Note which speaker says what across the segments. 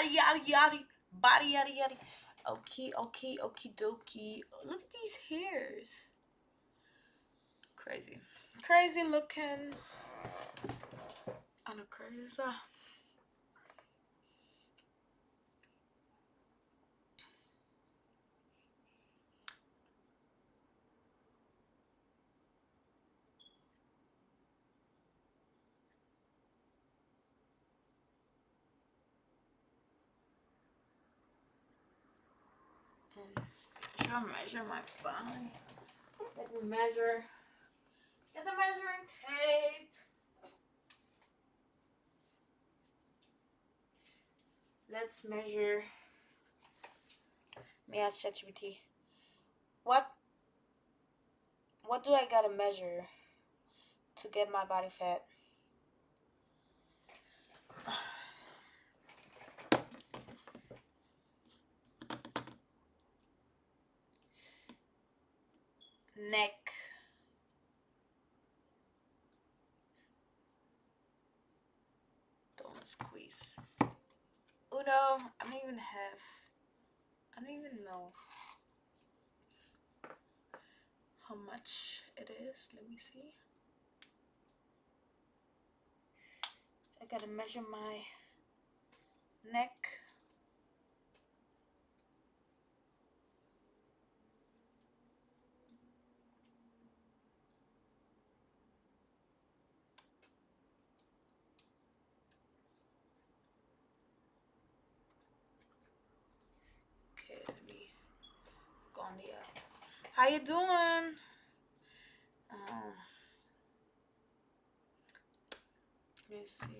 Speaker 1: yada yada yada, body yada yada. Okay, okay, okie dokie. Look at these hairs. Crazy. Crazy looking. On a crazy. And measure my body. Let me measure. Get the measuring tape. Let's measure. May I ask ChatGPT, what do I gotta measure to get my body fat? Neck. Don't squeeze. Oh no, I don't even know how much it is. Let me see. I gotta measure my neck. Okay, let me go on the app. How you doing? Let me see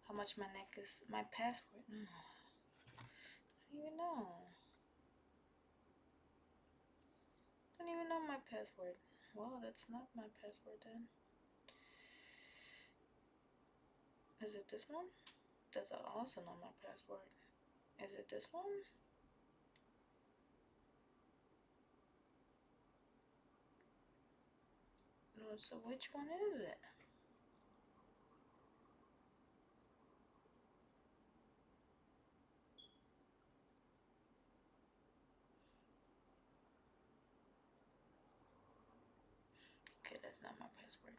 Speaker 1: how much my neck is. My password. I don't even know. I don't even know my password. Well, that's not my password then. Is it this one? That's also not my password. Is it this one? No, so which one is it? Okay, that's not my password.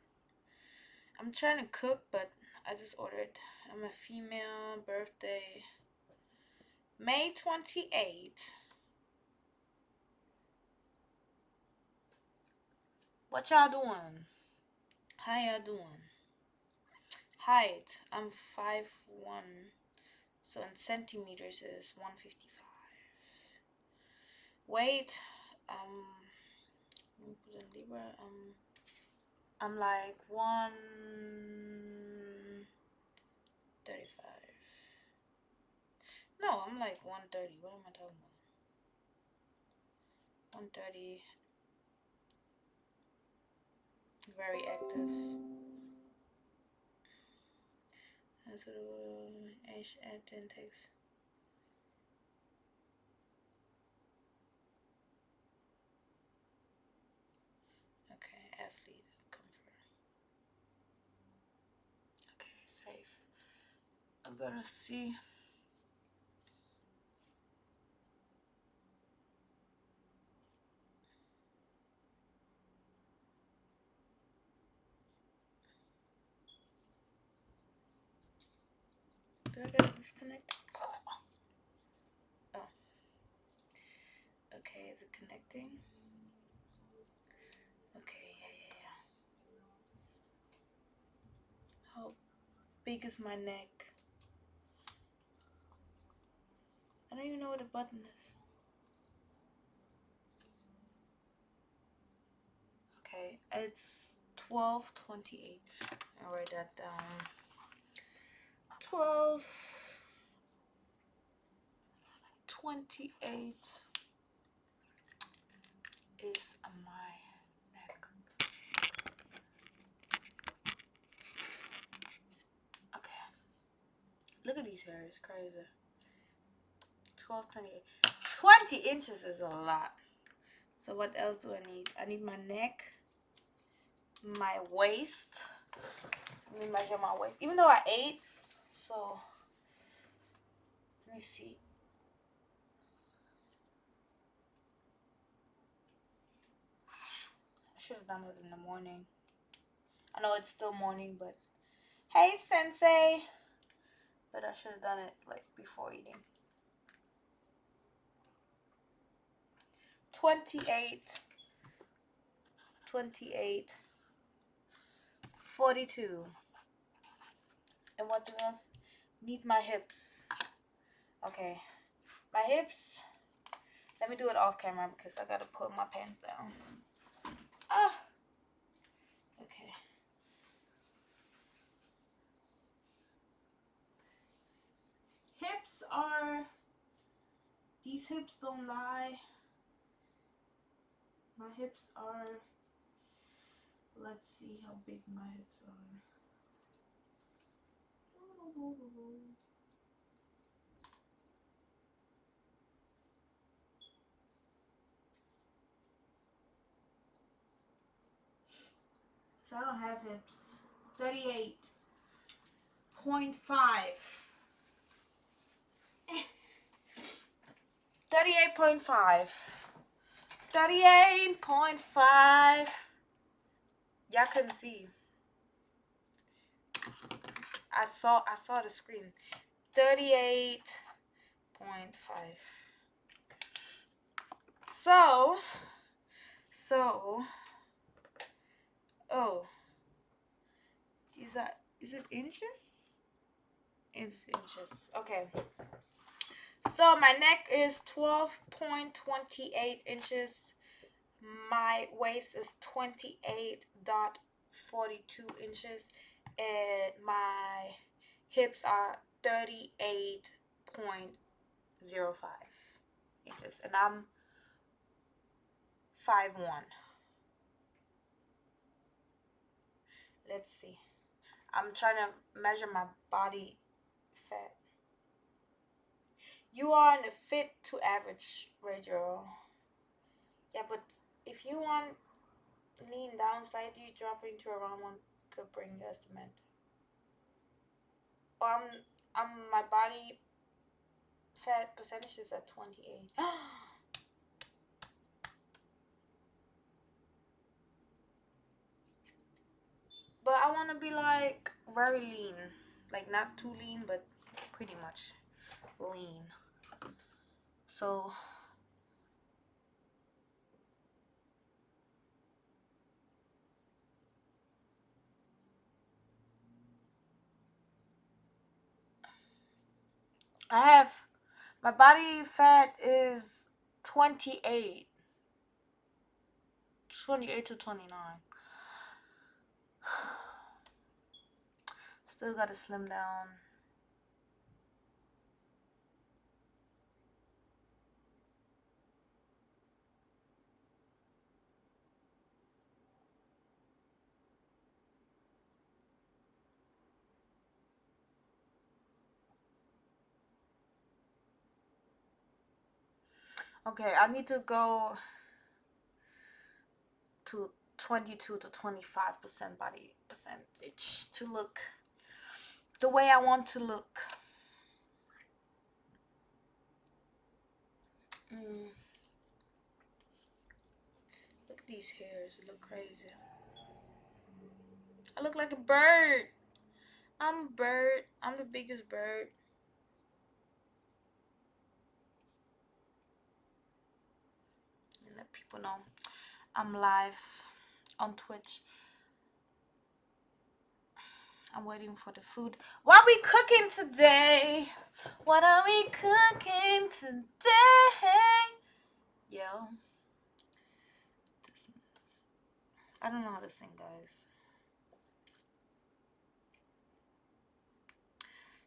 Speaker 1: I'm trying to cook, but I just ordered. I'm a female, birthday May 28th. What y'all doing? How y'all doing? Height, I'm 5'1", so in centimeters is 155. Weight, let me put in Libra. I'm like 135. No, I'm like 130. What am I talking about? 130. Very active. That's what age at intakes. Okay, athlete comfort. Okay, safe. I'm gonna see. Do I gotta disconnect? Oh. Okay, is it connecting? Okay, yeah. How big is my neck? I don't even know what the button is. Okay, it's 12:28. I'll write that down. 12:28 is my neck. Okay. Look at these hairs, crazy. 12:28. 20 inches is a lot. So what else do I need? I need my neck, my waist. Let me measure my waist. Even though I ate, so Let me see. I should have done it in the morning. I know it's still morning, but hey, Sensei. But I should have done it like before eating. 28, 28, 42. And what else? Need my hips. Okay. My hips. Let me do it off camera because I gotta put my pants down. Ah. Okay. Hips are. These hips don't lie. My hips are. Let's see how big my hips are. So I don't have hips. 38.5. 38.5. 38.5. Y'all couldn't see. I saw the screen. 38.5. So oh, is it inches? It's inches. Okay. So my neck is 12.28 inches. My waist is 28.42 inches. And my hips are 38.05 inches. And I'm 5'1". Let's see. I'm trying to measure my body fat. You are in the fit to average radio. Yeah, but if you want lean down slightly, dropping to around 1 could bring your estimate. Or my body fat percentage is at 28. But I want to be like very lean, like not too lean, but pretty much lean. So I have my body fat is 28 to 29. Still gotta slim down. Okay, I need to go to 22 to 25% body percentage to look the way I want to look. Look at these hairs, they look crazy. I look like a bird. I'm a bird. I'm the biggest bird. And let people know I'm live on Twitch. I'm waiting for the food. What are we cooking today? What are we cooking today? Yo. I don't know how to sing, guys.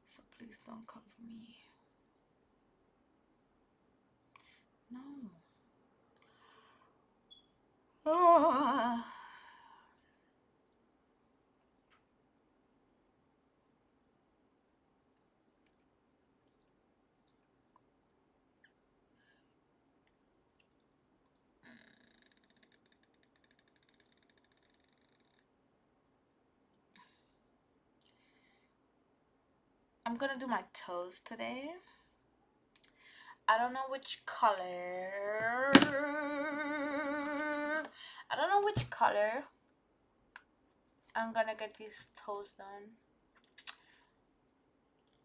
Speaker 1: So please don't come for me. No. Oh. I'm gonna do my toes today. I don't know which color. I don't know which color I'm gonna get these toes done.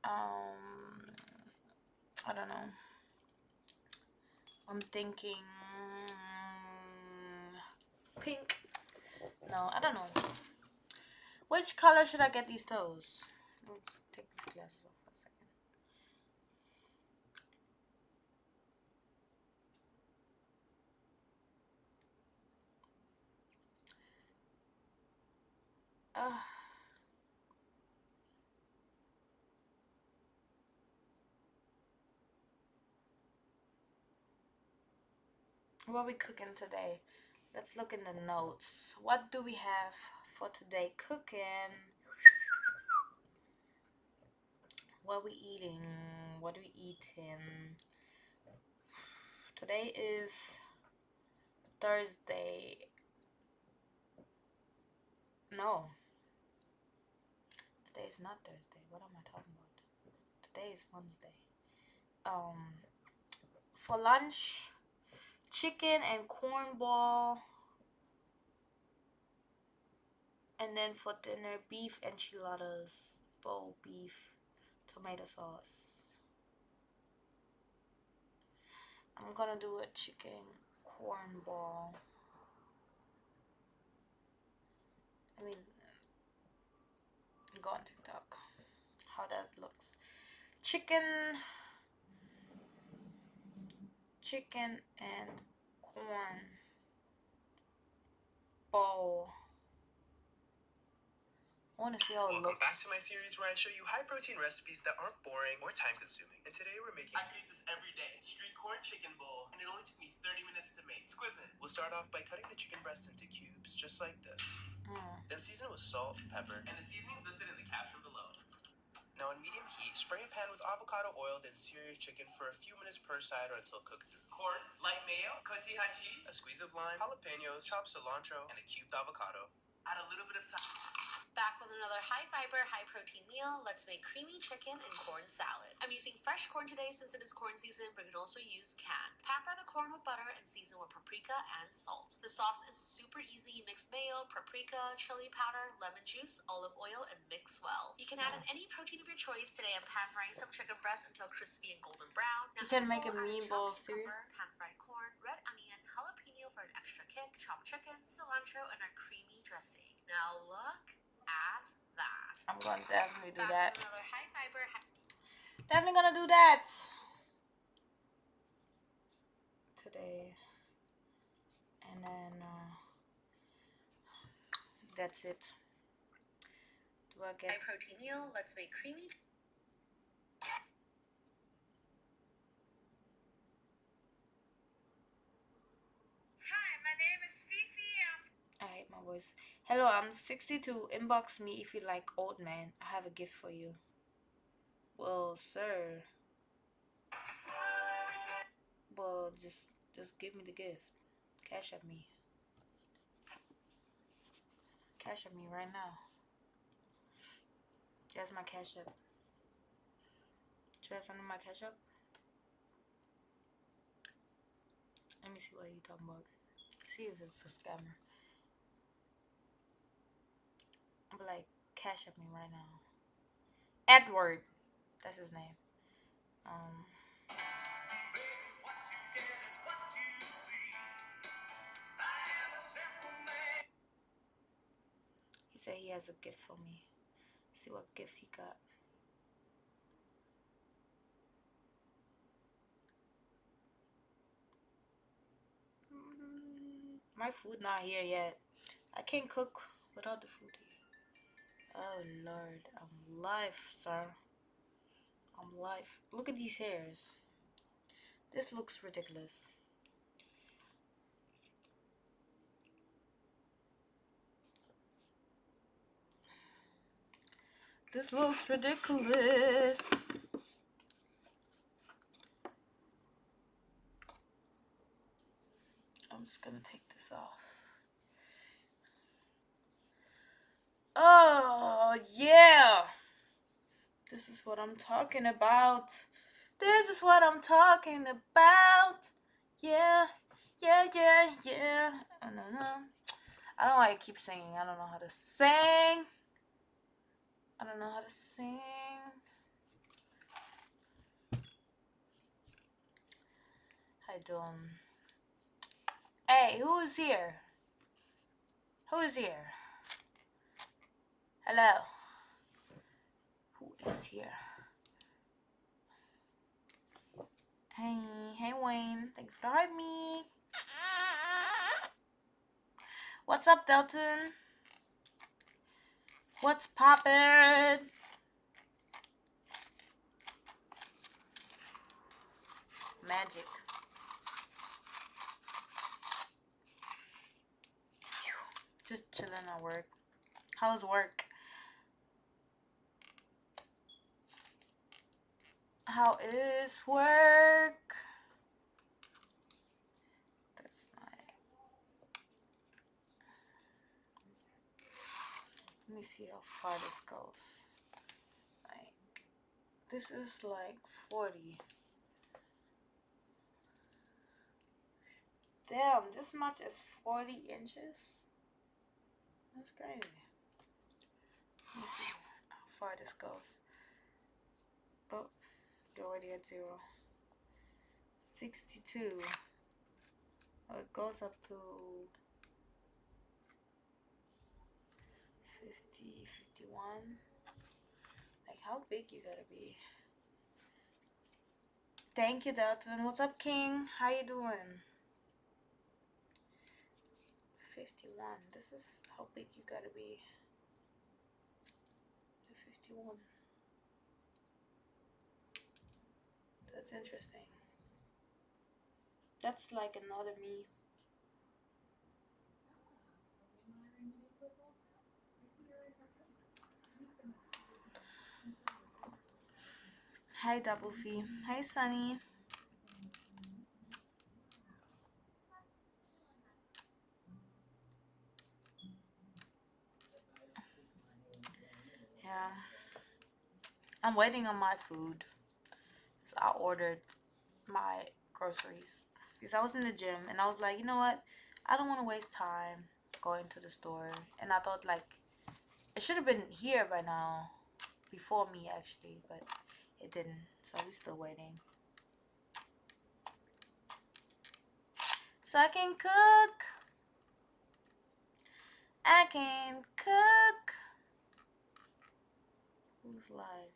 Speaker 1: I don't know. I'm thinking pink. No, I don't know. Which color should I get these toes? Let me take these glasses off for a second. What are we cooking today? Let's look in the notes. What do we have for today cooking? What are we eating? What are we eating? Today is Thursday. No. Today is not Thursday. What am I talking about? Today is Wednesday. For lunch, chicken and cornball. And then for dinner, beef enchiladas, bowl beef, tomato sauce. I'm gonna do a chicken cornball. I mean, go on TikTok. How that looks. Chicken and corn bowl. I want to see how it looks.
Speaker 2: Welcome back to my series where I show you high protein recipes that aren't boring or time consuming. And today we're making... I could eat this every day. Street corn chicken bowl. And it only took me 30 minutes to make. Exquisite. We'll start off by cutting the chicken breasts into cubes, just like this. Then season it with salt, pepper, and the seasonings listed in the caption below. Now on medium heat, spray a pan with avocado oil, then sear your chicken for a few minutes per side or until cooked through. Corn, light mayo, cotija cheese, a squeeze of lime, jalapenos, chopped cilantro, and a cubed avocado. Add a little bit of time.
Speaker 3: Back with another high-fiber, high-protein meal. Let's make creamy chicken and corn salad. I'm using fresh corn today since it is corn season, but you can also use canned. Pan-fry the corn with butter and season with paprika and salt. The sauce is super easy. Mix mayo, paprika, chili powder, lemon juice, olive oil, and mix well. You can add in any protein of your choice. Today I'm pan-frying some chicken breast until crispy and golden brown.
Speaker 1: You can make a meatball cereal.
Speaker 3: Pan-fried corn, red onion, jalapeno for an extra kick, chopped chicken, cilantro, and our creamy dressing. Now look at that.
Speaker 1: I'm gonna definitely do that.
Speaker 3: Another high fiber.
Speaker 1: Definitely gonna do that today. And then that's it. Do I get
Speaker 3: high protein meal? Let's make creamy.
Speaker 4: Hi, my name is Fifi.
Speaker 1: I hate my voice. Hello, I'm 62. Inbox me if you like old man. I have a gift for you. Well, sir. Well, just give me the gift. Cash at me. Cash at me right now. That's my cash app. Should I send him my cash app? Let me see what you talking about. See if it's a scammer. I'm like, cash at me right now. Edward. That's his name. He said he has a gift for me. See what gifts he got. My food not here yet. I can't cook without the food here. Oh Lord, I'm live, sir. I'm live. Look at these hairs. This looks ridiculous. This looks ridiculous. I'm just gonna take this off. Oh, yeah. This is what I'm talking about. This is what I'm talking about. Yeah, yeah, yeah, yeah. I don't know. I don't know why I keep singing. I don't know how to sing. I don't know how to sing. How you doing? Hey, who is here? Who is here? Hello. Who is here? Hey Wayne. Thank you for having me. What's up, Delton? What's poppin'? Magic. Just chilling at work. How's work? How is work? That's my. Let me see how far this goes. Like, this is like 40. Damn, this much is 40 inches? That's crazy. Let me see how far this goes. Oh, you're already at 0. 62. Oh, it goes up to 50, 51. Like, how big you gotta be? Thank you, Dalton. What's up, King? How you doing? 51. This is how big you gotta be. 51. That's interesting. That's like another me. Hi, Double Fee. Hi, Sunny. Yeah. I'm waiting on my food. So I ordered my groceries. Because I was in the gym and I was like, you know what? I don't want to waste time going to the store. And I thought, like, it should have been here by now. Before me, actually. But it didn't. So we're still waiting. So I can cook. I can cook. Who's live?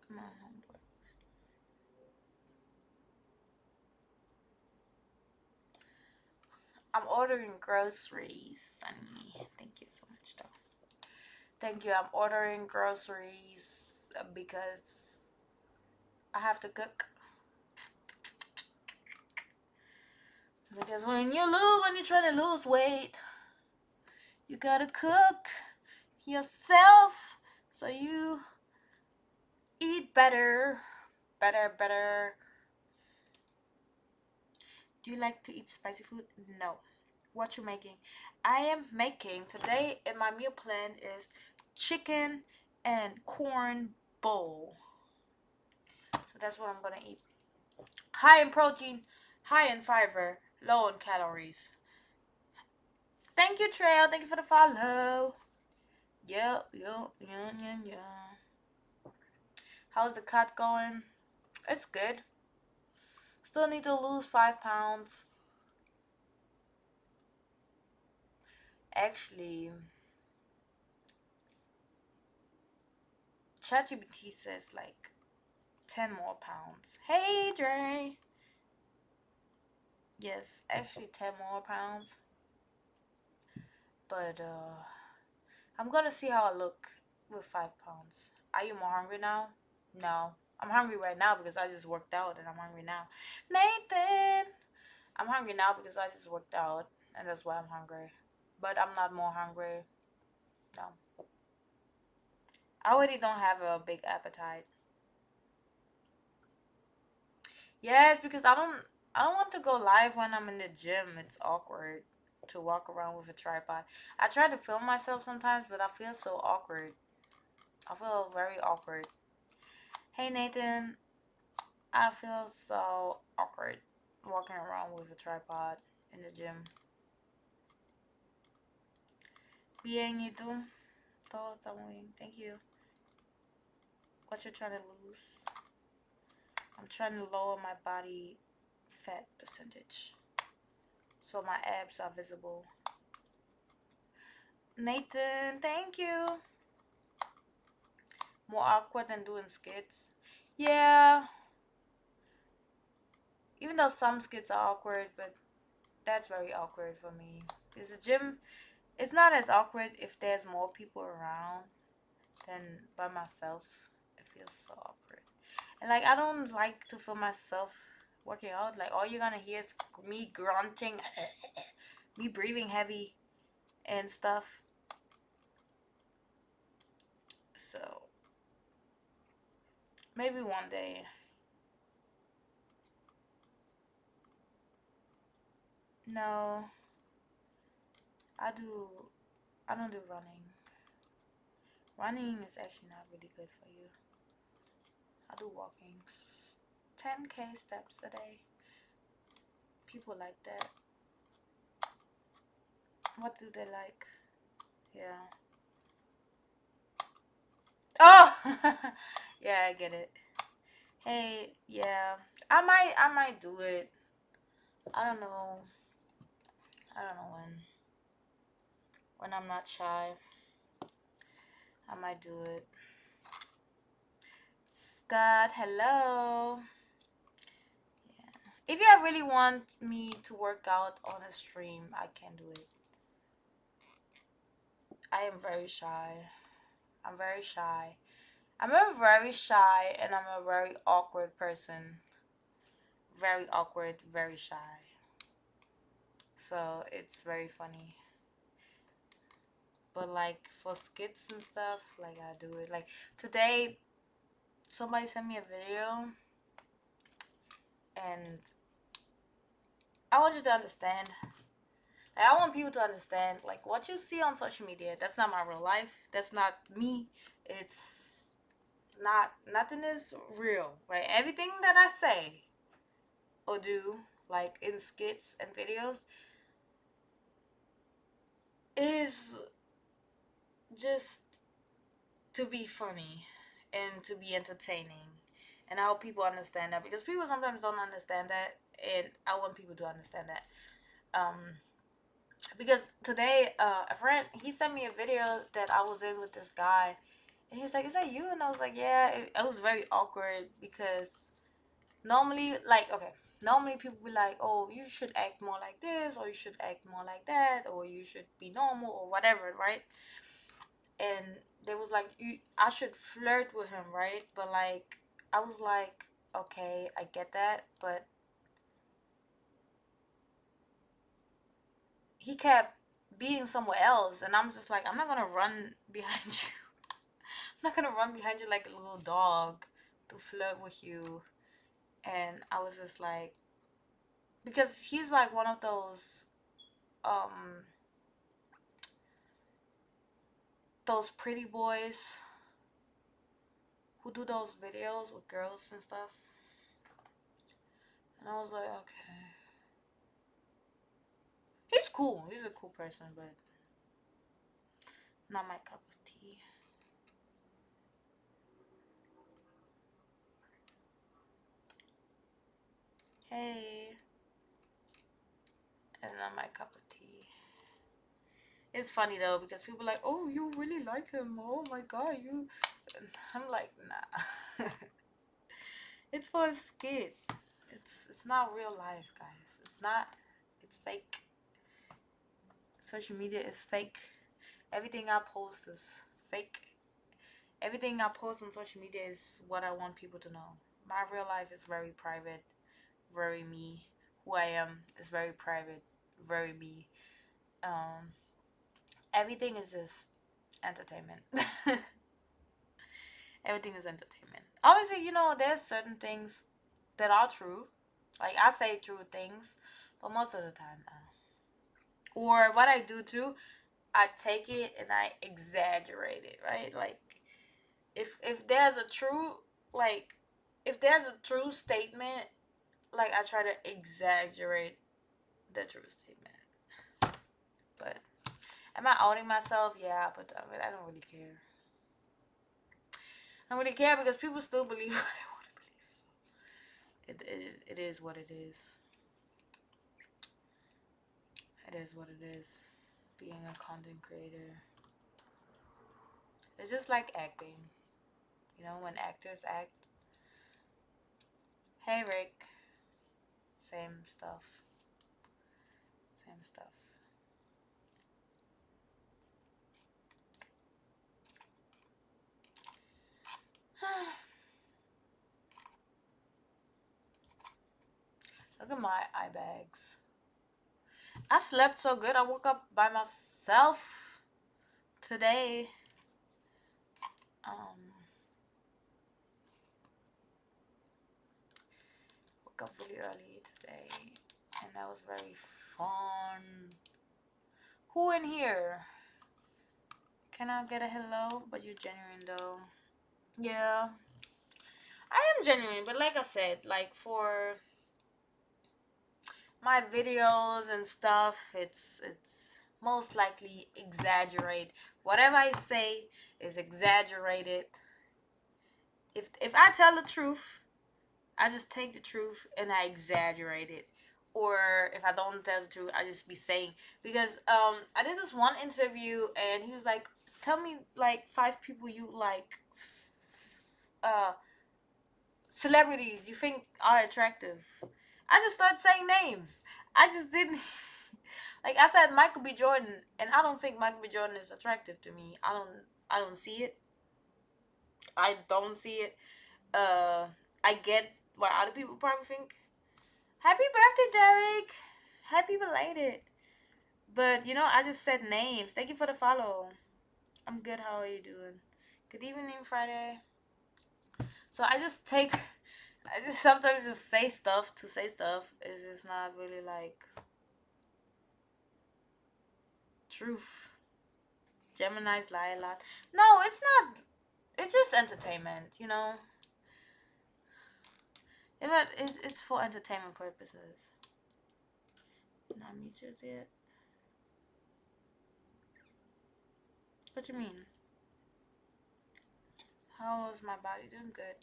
Speaker 1: Come on, homeboy. I'm ordering groceries, Sunny. Thank you so much, though. Thank you. I'm ordering groceries because I have to cook. Because when you're trying to lose weight, you gotta cook yourself so you eat better. Better. Do you like to eat spicy food? No. What you making? I am making today, and my meal plan is chicken and corn bowl. So that's what I'm gonna eat. High in protein, high in fiber, low in calories. Thank you, Trail. Thank you for the follow. Yeah. How's the cut going? It's good. Still need to lose 5 pounds. Actually, ChatGPT says like 10 more pounds. Hey, Dre. Yes, actually 10 more pounds. But I'm gonna see how I look with 5 pounds. Are you more hungry now? No. I'm hungry right now because I just worked out and I'm hungry now. Nathan! I'm hungry now because I just worked out and that's why I'm hungry. But I'm not more hungry. No. I already don't have a big appetite. Yes, because I don't want to go live when I'm in the gym. It's awkward. to walk around with a tripod. I try to film myself sometimes, but I feel so awkward. I feel very awkward. Hey Nathan, I feel so awkward walking around with a tripod in the gym. Bien, ¿y tú? Todo está muy bien. Thank you. What you trying to lose? I'm trying to lower my body fat percentage so my abs are visible. Nathan, thank you. More awkward than doing skits. Yeah. Even though some skits are awkward, but that's very awkward for me. Because the gym, it's not as awkward if there's more people around than by myself. It feels so awkward. And like, I don't like to film myself working out. Like, all you're gonna hear is me grunting, me breathing heavy and stuff. So maybe one day. No, I don't do running. Running is actually not really good for you. I do walking. 10K steps a day. People like that. What do they like? Yeah. Oh! Yeah, I get it. Hey, yeah. I might do it. I don't know. I don't know when. When I'm not shy. I might do it. Scott, hello. Yeah. If you really want me to work out on a stream, I can do it. I am very shy. I'm very shy. I'm a very shy and I'm a very awkward person. Very awkward, very shy. So it's very funny. But like for skits and stuff, like I do it. Like today, somebody sent me a video and I want you to understand. Like, I want people to understand, like, what you see on social media, that's not my real life. That's not me. It's not, nothing is real, right? Everything that I say or do, like in skits and videos, is just to be funny and to be entertaining. And I hope people understand that, because people sometimes don't understand that, and I want people to understand that. Because today, a friend, he sent me a video that I was in with this guy, and he was like, "Is that you?" And I was like, "Yeah." It was very awkward because normally, like, okay, normally people be like, "Oh, you should act more like this, or you should act more like that, or you should be normal, or whatever," right? And they was like, I should flirt with him, right? But like, I was like, okay, I get that, but he kept being somewhere else, and I'm just like, I'm not gonna run behind you. I'm not gonna run behind you like a little dog to flirt with you. And I was just like, because he's like one of those pretty boys who do those videos with girls and stuff. And I was like, okay. He's cool. He's a cool person, but not my cup of tea. Hey. It's not my cup of tea. It's funny though, because people are like, oh, you really like him. Oh my god, you. I'm like, nah. It's for a skit. It's not real life, guys. It's not. It's fake. Social media is fake. Everything I post is fake. Everything I post on social media is what I want people to know. My real life is very private, very me. Who I am is very private, very me. Everything is just entertainment. Everything is entertainment. Obviously, there's certain things that are true. Like, I say true things, but most of the time, Or what I do too, I take it and I exaggerate it, right? Like if there's a true like if there's a true statement, like I try to exaggerate the true statement. But am I outing myself? Yeah, but I don't really care. I don't really care because people still believe what they want to believe. So it is what it is. It is what it is. Being a content creator. It's just like acting. You know, when actors act. Hey, Rick. Same stuff. Same stuff. Look at my eye bags. I slept so good. I woke up by myself today. Woke up really early today, and that was very fun. Who in here? Can I get a hello? But you're genuine though. Yeah, I am genuine, but like I said, like for my videos and stuff, it's most likely exaggerate. Whatever I say is exaggerated. If I tell the truth, I just take the truth and I exaggerate it. Or if I don't tell the truth, I just be saying, because I did this one interview and he was like, tell me like 5 people you like celebrities you think are attractive. I just started saying names. I just didn't like I said Michael B. Jordan, and I don't think Michael B. Jordan is attractive to me. I don't see it. I don't see it. I get what other people probably think. Happy birthday, Derek. Happy belated. But you know, I just said names. Thank you for the follow. I'm good. How are you doing? Good evening, Friday. So I just sometimes just say stuff to say stuff. It's just not really like truth. Gemini's lie a lot. No, it's not. It's just entertainment, you know. It's for entertainment purposes. Not me just yet. What you mean? How is my body doing? Good.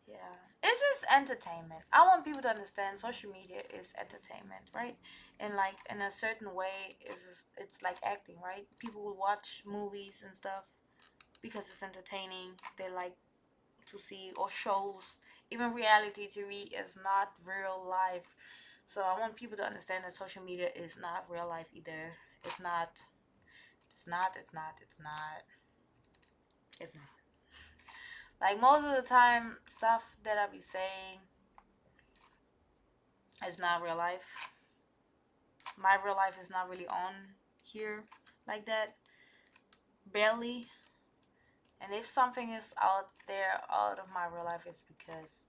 Speaker 1: Yeah. It's just entertainment. I want people to understand social media is entertainment, right? And like in a certain way, it's like acting, right? People will watch movies and stuff because it's entertaining. They like to see, or shows. Even reality TV is not real life. So I want people to understand that social media is not real life either. It's not. It's not. It's not. It's not. It's not. Like most of the time, stuff that I be saying is not real life. My real life is not really on here like that. Barely. And if something is out there out of my real life, it's because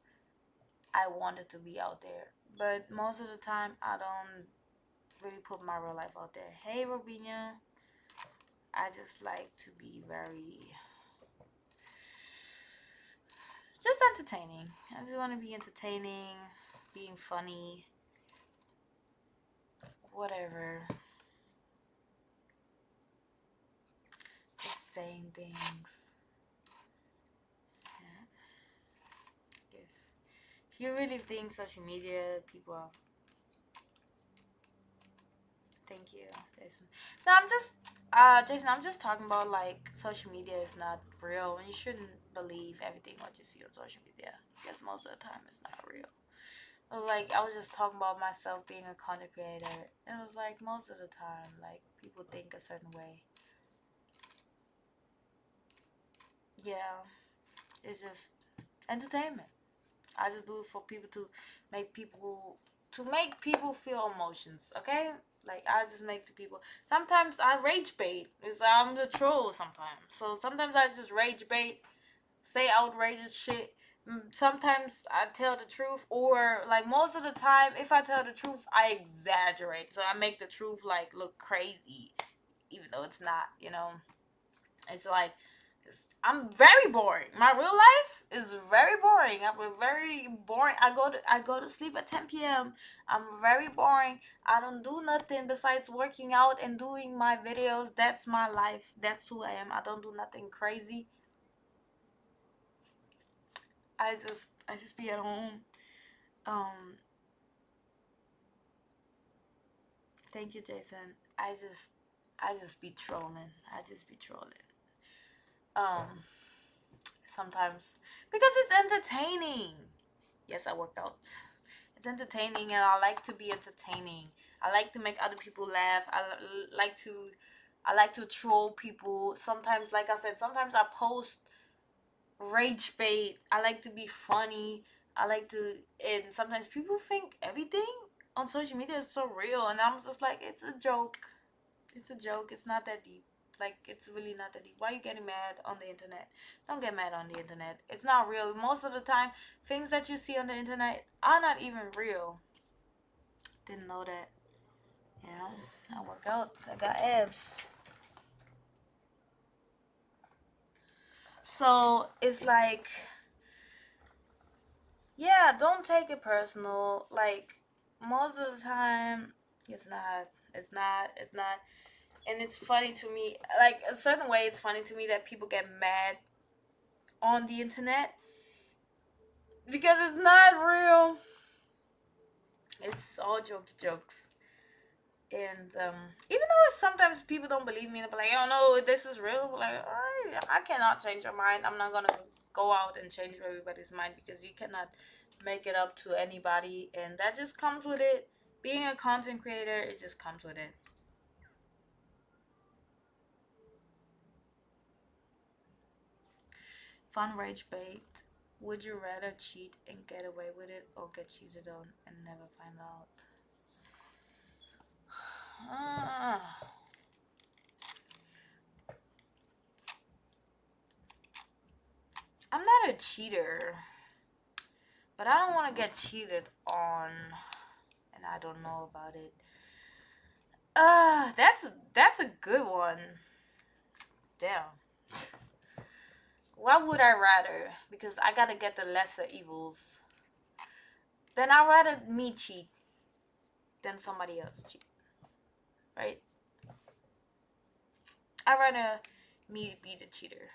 Speaker 1: I want it to be out there. But most of the time, I don't really put my real life out there. Hey, Robina. I just like to be very... just entertaining. I just want to be entertaining, being funny, whatever. Just saying things. Yeah. If you really think social media, people are... Thank you, Jason. No, I'm just... Jason, I'm just talking about like social media is not real, and you shouldn't believe everything what you see on social media because most of the time it's not real. Like I was just talking about myself being a content creator, and it was like most of the time, like people think a certain way. Yeah, it's just entertainment. I just do it for people to make people feel emotions. Okay, like I just make the people. Sometimes I rage bait. I'm the troll sometimes. So sometimes I just rage bait, say outrageous shit, sometimes I tell the truth, or like most of the time, if I tell the truth, I exaggerate. So I make the truth like look crazy, even though it's not. You know, it's like I'm very boring. My real life is very boring. I'm very boring. I go to sleep at 10 p.m. I'm very boring. I don't do nothing besides working out and doing my videos. That's my life. That's who I am. I don't do nothing crazy. I just be at home. Thank you, Jason. I just be trolling. I just be trolling. Sometimes because it's entertaining. Yes, I work out. It's entertaining, and I like to be entertaining. I like to make other people laugh. I like to troll people. Sometimes, like I said, sometimes I post rage bait. I like to be funny. I like to, and sometimes people think everything on social media is so real, and I'm just like, it's a joke. It's a joke. It's not that deep. Like, it's really not that deep. Why are you getting mad on the internet? Don't get mad on the internet. It's not real. Most of the time, things that you see on the internet are not even real. Didn't know that. Yeah, I work out. I got abs. So it's like, yeah, don't take it personal. Like, most of the time, it's not. It's not. It's not. And it's funny to me. Like, a certain way, it's funny to me that people get mad on the internet because it's not real. It's all jokes. And even though sometimes people don't believe me and be like, oh no, this is real, like I cannot change your mind. I'm not gonna go out and change everybody's mind, because you cannot make it up to anybody, and that just comes with it. Being a content creator, it just comes with it. Fun rage bait. Would you rather cheat and get away with it, or get cheated on and never find out? I'm not a cheater, but I don't want to get cheated on, and I don't know about it. That's a good one. Damn. What would I rather? Because I gotta get the lesser evils. Then I'd rather me cheat than somebody else cheat. Right? I'd rather me be the cheater.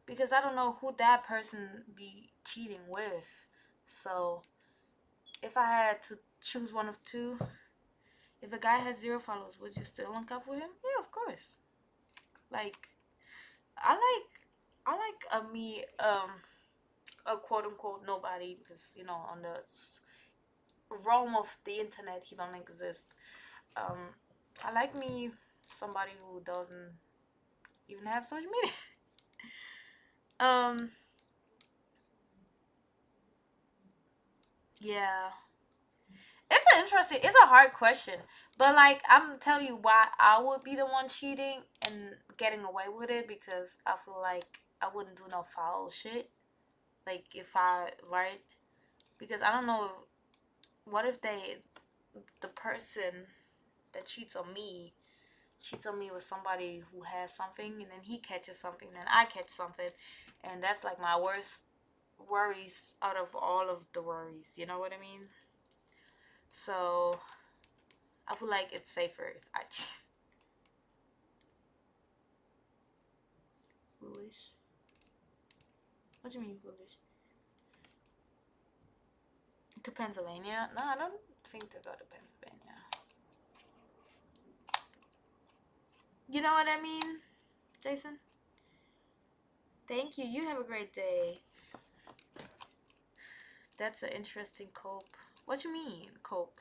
Speaker 1: Because I don't know who that person be cheating with. So, if I had to choose one of two, if a guy has 0 followers, would you still link up with him? Yeah, of course. Like, I like a quote unquote nobody, because on the realm of the internet he don't exist. I like me somebody who doesn't even have social media. Yeah. It's a hard question. But like, I'm telling you why I would be the one cheating and getting away with it, because I feel like I wouldn't do no foul shit. Like, right? Because I don't know, what if the person that cheats on me with somebody who has something, and then he catches something, then I catch something, and that's like my worst worries out of all of the worries. You know what I mean? So I feel like it's safer if I cheat. Foolish? What do you mean foolish? To Pennsylvania? No, I don't think to go to Pennsylvania. You know what I mean, Jason? Thank you. You have a great day. That's an interesting cope. What you mean, cope?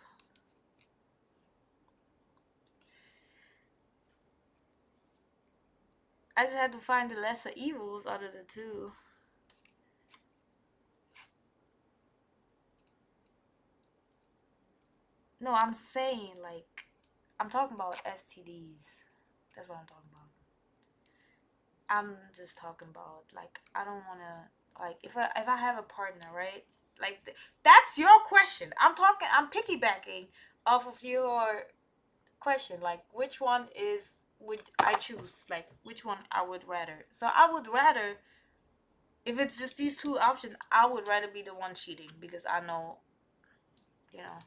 Speaker 1: I just had to find the lesser evils out of the two. No, I'm saying, like, I'm talking about STDs. That's what I'm talking about. I'm just talking about, like, I don't want to Like if I have a partner, right? Like that's your question. I'm piggybacking off of your question. Like which one would I choose? Like which one I would rather. So I would rather, if it's just these two options, I would rather be the one cheating because I know, you know.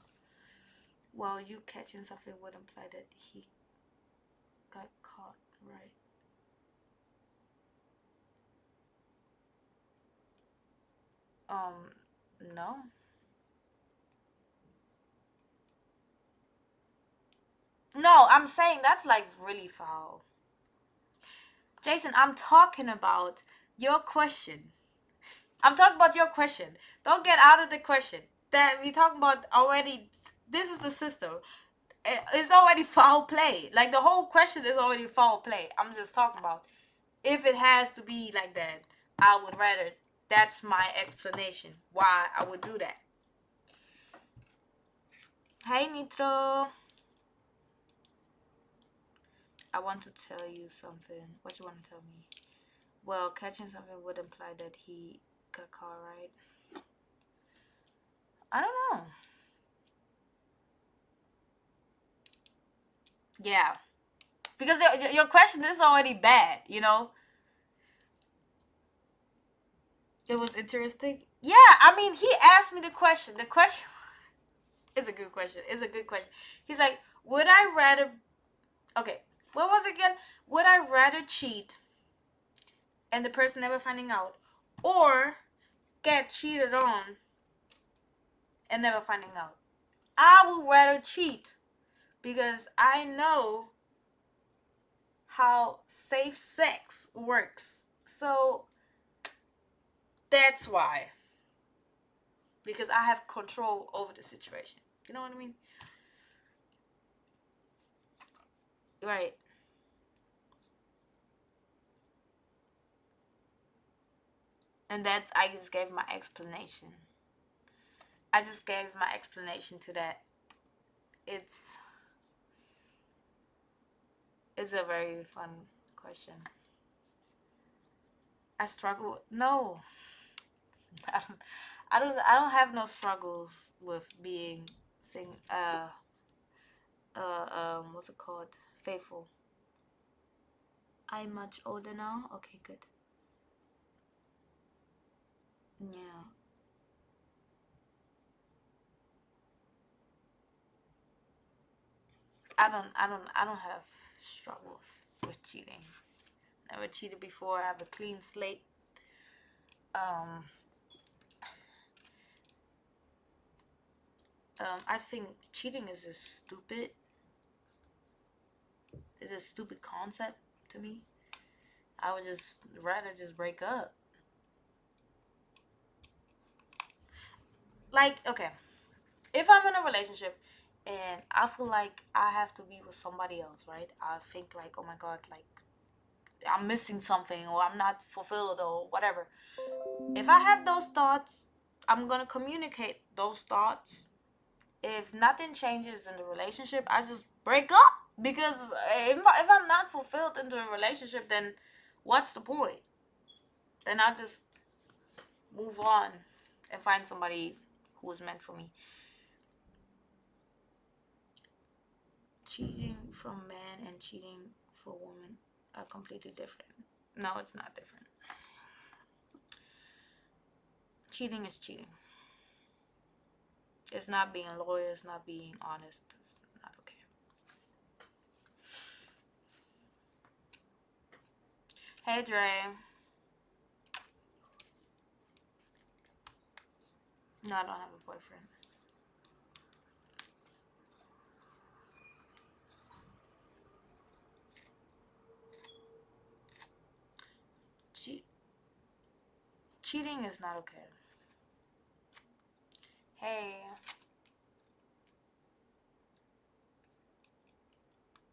Speaker 1: Well, you catching something would imply that he got caught, right? No. No, I'm saying that's like really foul. Jason, I'm talking about your question. I'm talking about your question. Don't get out of the question. That we talking about already. This is the system. It's already foul play. Like the whole question is already foul play. I'm just talking about if it has to be like that. I would rather. That's my explanation why I would do that. Hey Nitro. I want to tell you something. What you want to tell me? Well, catching something would imply that he got caught, right? I don't know. Yeah. Because your question is already bad, you know? It was interesting. Yeah, I mean, he asked me the question. The question is a good question. It's a good question. He's like, would I rather... Okay, what was it again? Would I rather cheat and the person never finding out, or get cheated on and never finding out? I would rather cheat because I know how safe sex works. So that's why. Because I have control over the situation. You know what I mean? Right. And I just gave my explanation. I just gave my explanation to that. It's a very fun question. I struggle. No. I don't have no struggles with being what's it called? Faithful. I'm much older now. Okay, good. Yeah. I don't have struggles with cheating. Never cheated before. I have a clean slate. I think cheating is a stupid concept to me. I would just rather just break up. Like, okay, if I'm in a relationship and I feel like I have to be with somebody else, right? I think like, oh my god, like I'm missing something or I'm not fulfilled or whatever. If I have those thoughts, I'm gonna communicate those thoughts. If nothing changes in the relationship, I just break up. Because if I'm not fulfilled into a relationship, then what's the point? Then I'll just move on and find somebody who is meant for me. Cheating from man and cheating for woman are completely different. No, it's not different. Cheating is cheating. It's not being loyal. It's not being honest. It's not okay. Hey, Dre. No, I don't have a boyfriend. Cheating is not okay. Hey.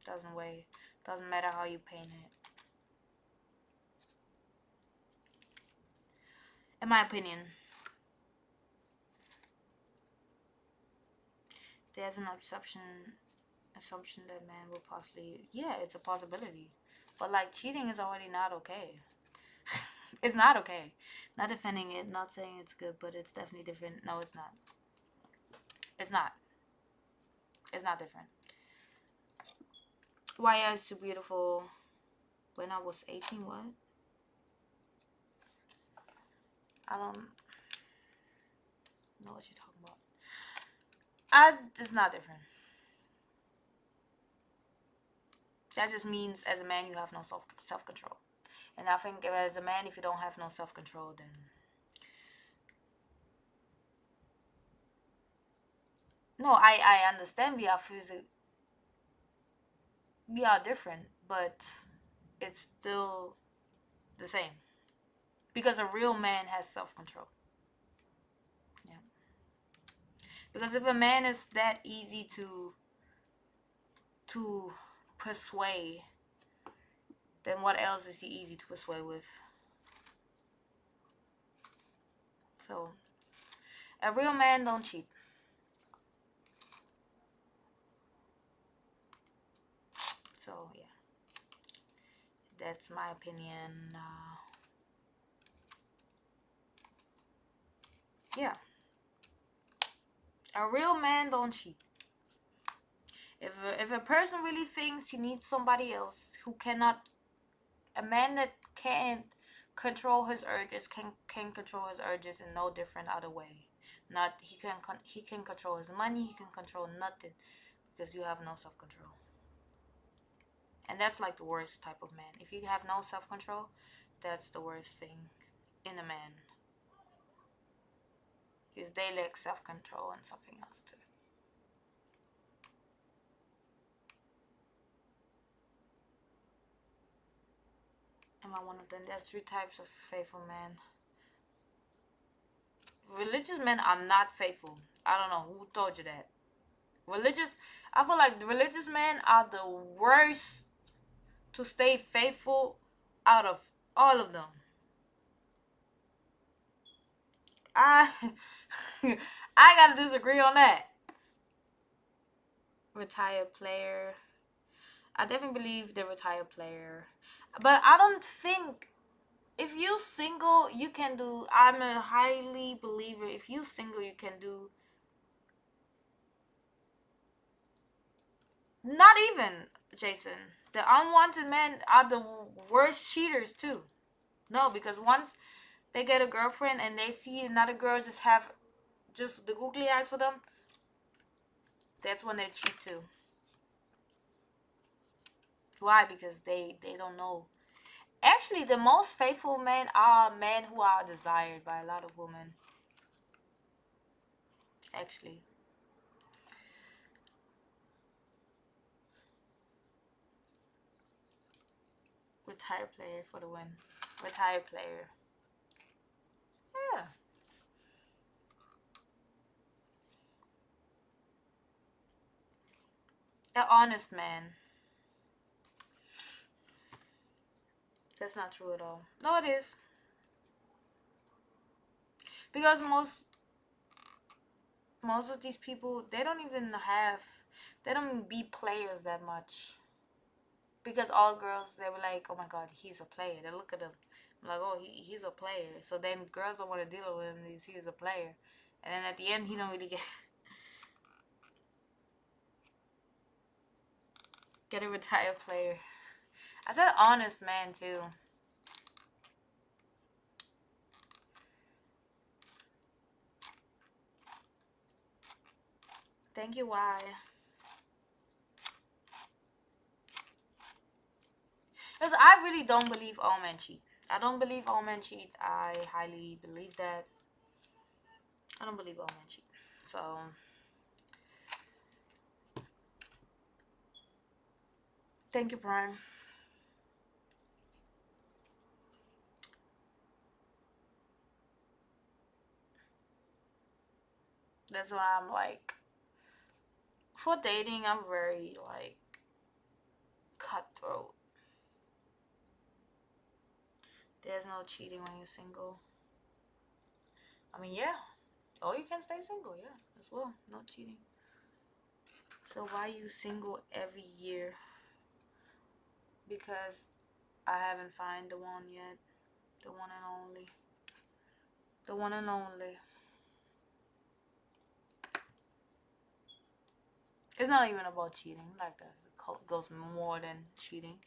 Speaker 1: Doesn't matter how you paint it. In my opinion, there's an assumption that man will possibly, yeah, it's a possibility, but like cheating is already not okay. It's not okay. Not defending it, not saying it's good, but it's definitely different. No, it's not. It's not. It's not different. Why I used to beautiful when I was 18, what? I don't know what you're talking about. It's not different. That just means as a man you have no self control. And I think as a man, if you don't have no self control, then no, I understand we are we are different, but it's still the same. Because a real man has self control. Yeah. Because if a man is that easy to persuade, then what else is he easy to persuade with? So a real man don't cheat. So yeah, that's my opinion. Yeah, a real man don't cheat. If a person really thinks he needs somebody else who cannot, a man that can't control his urges can control his urges in no different other way. Not he can control his money. He can control nothing because you have no self control. And that's like the worst type of man. If you have no self control, that's the worst thing in a man. Because they lack self control and something else too. Am I one of them? There's 3 types of faithful men. Religious men are not faithful. I don't know who told you that. I feel like the religious men are the worst to stay faithful out of all of them. I I gotta disagree on that. Retired player. I definitely believe the retired player. But I don't think if you single you can do, I'm a highly believer, if you single you can do, not even Jason. The unwanted men are the worst cheaters too. No, because once they get a girlfriend and they see another girl just have just the googly eyes for them, that's when they cheat too. Why? Because they don't know. Actually, the most faithful men are men who are desired by a lot of women. Actually. Retired player for the win. Retired player. Yeah. An honest man. That's not true at all. No, it is. Because most of these people, they don't be players that much. Because all girls, they were like, oh my god, he's a player. They look at him. I'm like, oh, he's a player. So then girls don't want to deal with him because he's a player. And then at the end, he don't really get a retired player. I said honest man too. Thank you, why? Because I really don't believe all men cheat. I don't believe all men cheat. I highly believe that. I don't believe all men cheat. So thank you, Prime. That's why I'm like, for dating, I'm very like cutthroat. There's no cheating when you're single. I mean, yeah. Oh, you can stay single, yeah, as well. No cheating. So why you single every year? Because I haven't found the one yet. The one and only. The one and only. It's not even about cheating. Like that. It goes more than cheating.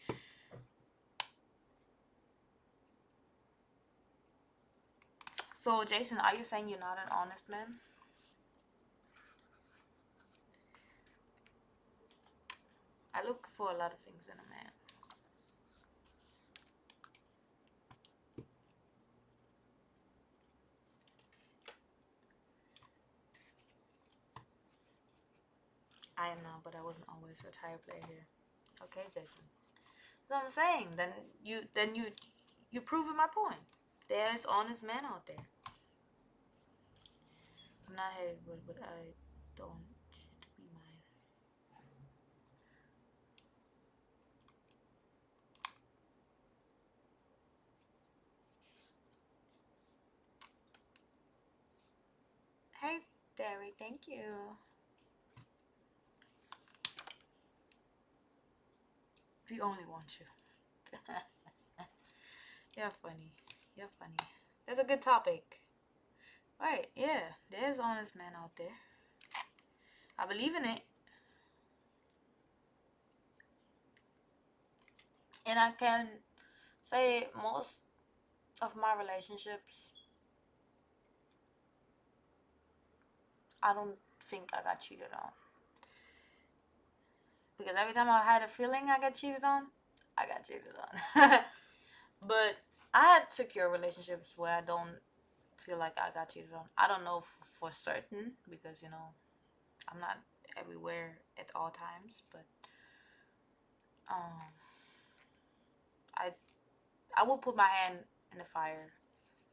Speaker 1: So, Jason, are you saying you're not an honest man? I look for a lot of things in a man. I am now, but I wasn't always a tire player here. Okay, Jason. That's what I'm saying. Then you proving my point. There's honest men out there. I'm not headed, but I don't shit to be mine. Hey, Derry, thank you. We only want you. You're funny. You're funny. That's a good topic. Right, yeah. There's honest men out there. I believe in it. And I can say most of my relationships, I don't think I got cheated on. Because every time I had a feeling I got cheated on, I got cheated on. But I had secure relationships where I don't feel like I got cheated on. I don't know for certain because, you know, I'm not everywhere at all times. But I will put my hand in the fire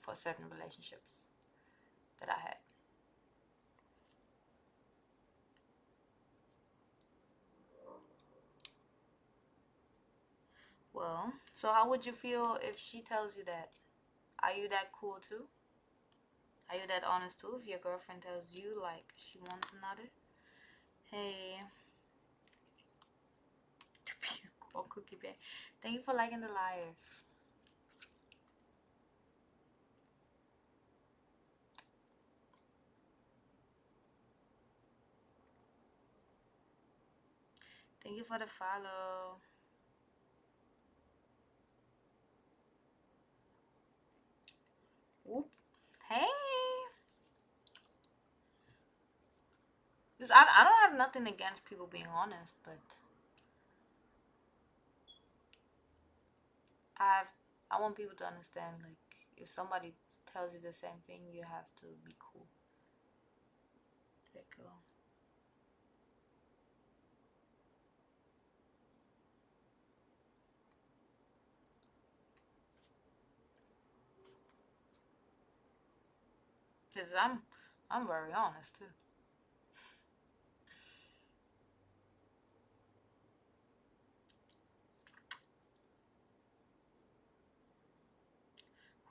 Speaker 1: for certain relationships that I had. Well, so how would you feel if she tells you that? Are you that cool too? Are you that honest too? If your girlfriend tells you like she wants another? Hey. To be a cool cookie bear. Thank you for liking the live. Thank you for the follow. Whoop. Hey. I don't have nothing against people being honest, but I want people to understand, like, if somebody tells you the same thing, you have to be cool. Let it go. Cause I'm very honest too.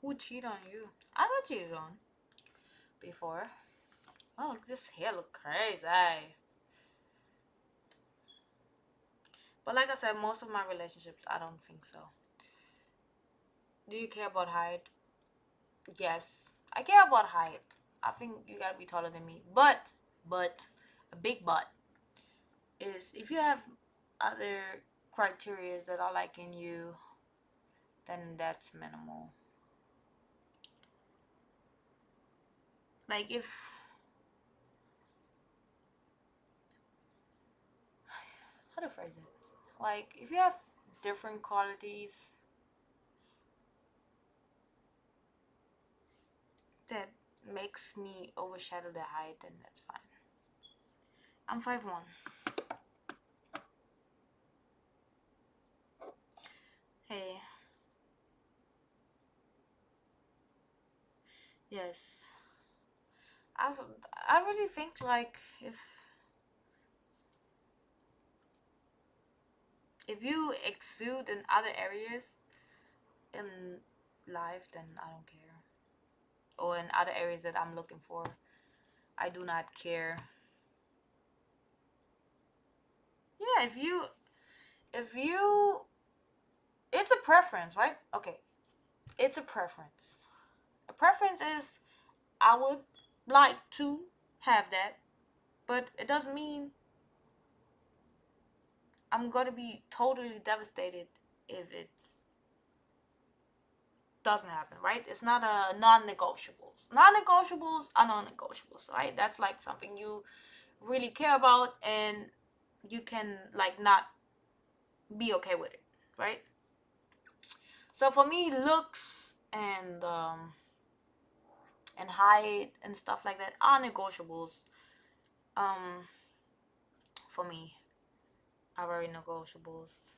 Speaker 1: Who cheat on you? I got cheated on before. Oh, this hair look crazy. But like I said, most of my relationships, I don't think so. Do you care about height? Yes, I care about height. I think you gotta be taller than me. But a big but is if you have other criteria that I like in you, then that's minimal. Like how to phrase it? Like if you have different qualities that makes me overshadow the height, then that's fine. I'm 5'1". Hey. Yes. I really think like if you exude in other areas in life, then I don't care. Or in other areas that I'm looking for, I do not care. Yeah, if you it's a preference, right? Okay. it's a preference. A preference is I would like to have that, but it doesn't mean I'm gonna be totally devastated if it doesn't happen, right? It's not a non-negotiables. Non-negotiables are non-negotiables, right? That's like something you really care about and you can like not be okay with it, right? So for me, looks and height and stuff like that are negotiables. Um, for me, are very negotiables.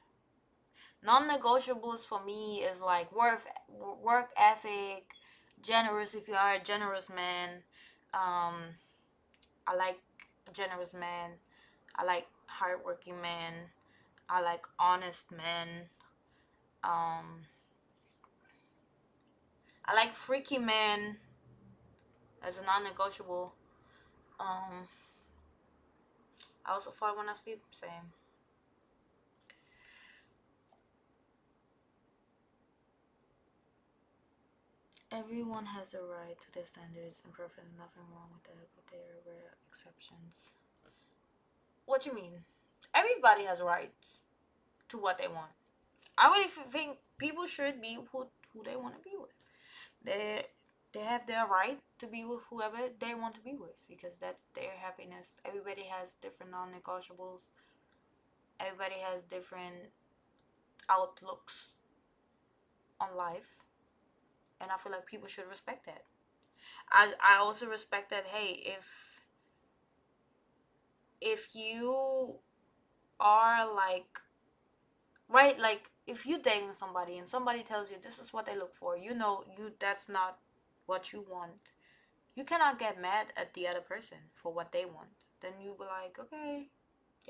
Speaker 1: Non-negotiables for me is like work ethic, generous if you are a generous man. Um, I like a generous man. I like hardworking men. I like honest men. Um, I like freaky men as a non-negotiable. Um, I also fart when I sleep. Same. Everyone has a right to their standards and preference. Nothing wrong with that, but there are rare exceptions. What you mean? Everybody has rights to what they want. I really think people should be who they want to be with. They have their right to be with whoever they want to be with because that's their happiness. Everybody has different non-negotiables. Everybody has different outlooks on life, and I feel like people should respect that. I also respect that. Hey, if you are like right, like if you dating somebody and somebody tells you this is what they look for, you know you that's not what you want. You cannot get mad at the other person for what they want. Then you be like, okay,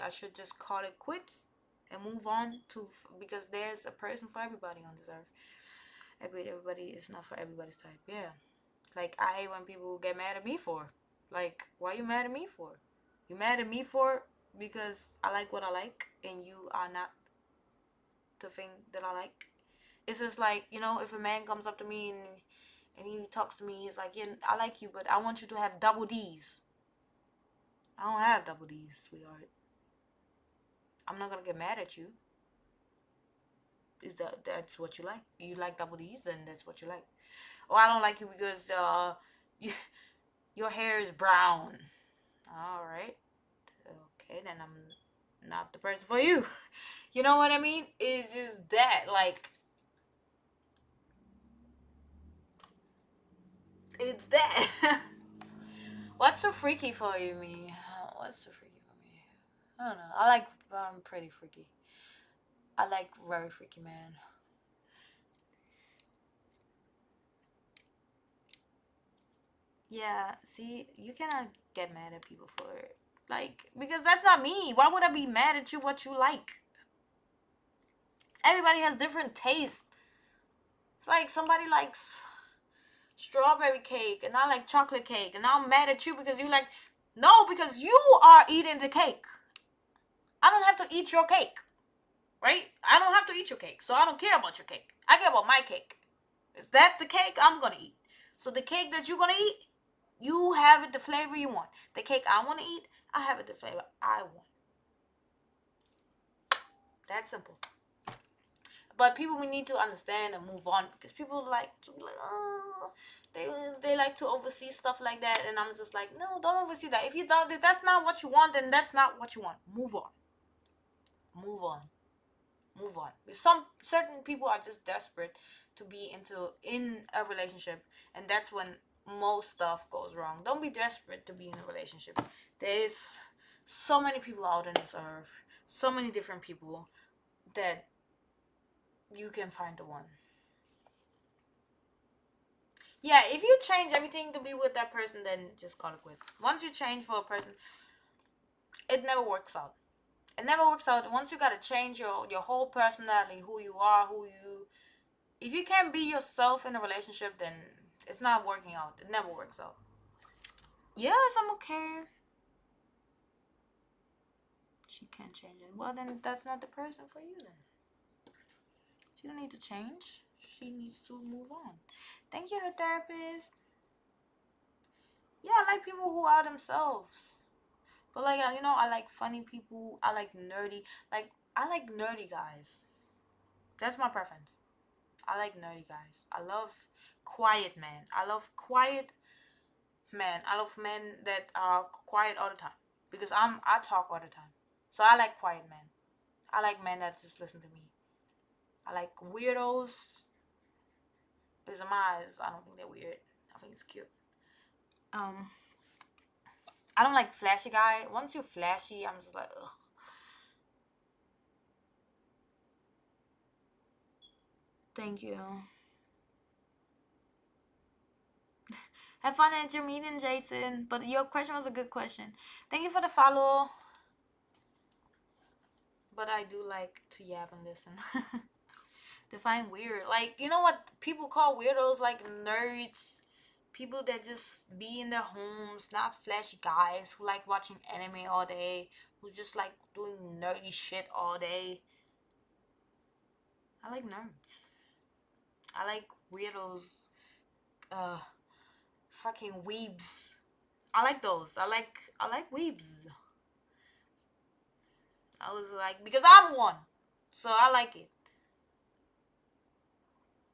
Speaker 1: I should just call it quits and move on to because there's a person for everybody on this earth. Agreed, everybody is not for everybody's type. Yeah, like I hate when people get mad at me for. Like, why you mad at me for? You mad at me for because I like what I like and you are not the thing that I like. It's just like, if a man comes up to me and he talks to me, he's like, yeah, I like you, but I want you to have double D's. I don't have double D's, sweetheart. I'm not gonna get mad at you. Is that's what you like? You like double D's, then that's what you like. Oh, I don't like you because you, your hair is brown. All right, okay, then I'm not the person for you. You know what I mean? Is just that like it's that. What's so freaky for you, me? What's so freaky for me? I don't know. I'm pretty freaky. I like very freaky man. Yeah, see, you cannot get mad at people for it. Like, because that's not me. Why would I be mad at you what you like? Everybody has different tastes. It's like somebody likes strawberry cake and I like chocolate cake and I'm mad at you because you like no, because you are eating the cake. I don't have to eat your cake. Right? I don't have to eat your cake. So I don't care about your cake. I care about my cake. If that's the cake I'm gonna eat. So the cake that you're gonna eat, you have it the flavor you want. The cake I want to eat, I have it the flavor I want. That's simple. But people, we need to understand and move on because people like to be like, oh, they like to oversee stuff like that, and I'm just like, no, don't oversee that. If that's not what you want, then that's not what you want. Move on. Move on. Move on. Some certain people are just desperate to be in a relationship, and that's when most stuff goes wrong. Don't be desperate to be in a relationship. There's so many people out on this earth, so many different people that you can find the one. Yeah, if you change everything to be with that person, then just call it quits. Once you change for a person, it never works out. It never works out. Once you gotta change your whole personality, who you are, if you can't be yourself in a relationship, then it's not working out. It never works out. Yes, I'm okay. She can't change it. Well, then that's not the person for you then. She don't need to change. She needs to move on. Thank you, her therapist. Yeah, I like people who are themselves. But like, you know, I like funny people. I like nerdy. Like, I like nerdy guys. That's my preference. I like nerdy guys. I love quiet men. I love quiet men. I love men that are quiet all the time. Because I talk all the time. So I like quiet men. I like men that just listen to me. I like weirdos. Because in my eyes, I don't think they're weird. I think it's cute. I don't like flashy guy. Once you're flashy, I'm just like, ugh. Thank you. Have fun at your meeting, Jason. But your question was a good question. Thank you for the follow. But I do like to yap and listen. Define weird. Like, you know what people call weirdos? Like nerds. People that just be in their homes, not flashy guys who like watching anime all day, who just like doing nerdy shit all day. I like nerds. I like weirdos. Fucking weebs. I like those. I like weebs. I was like, because I'm one, so I like it.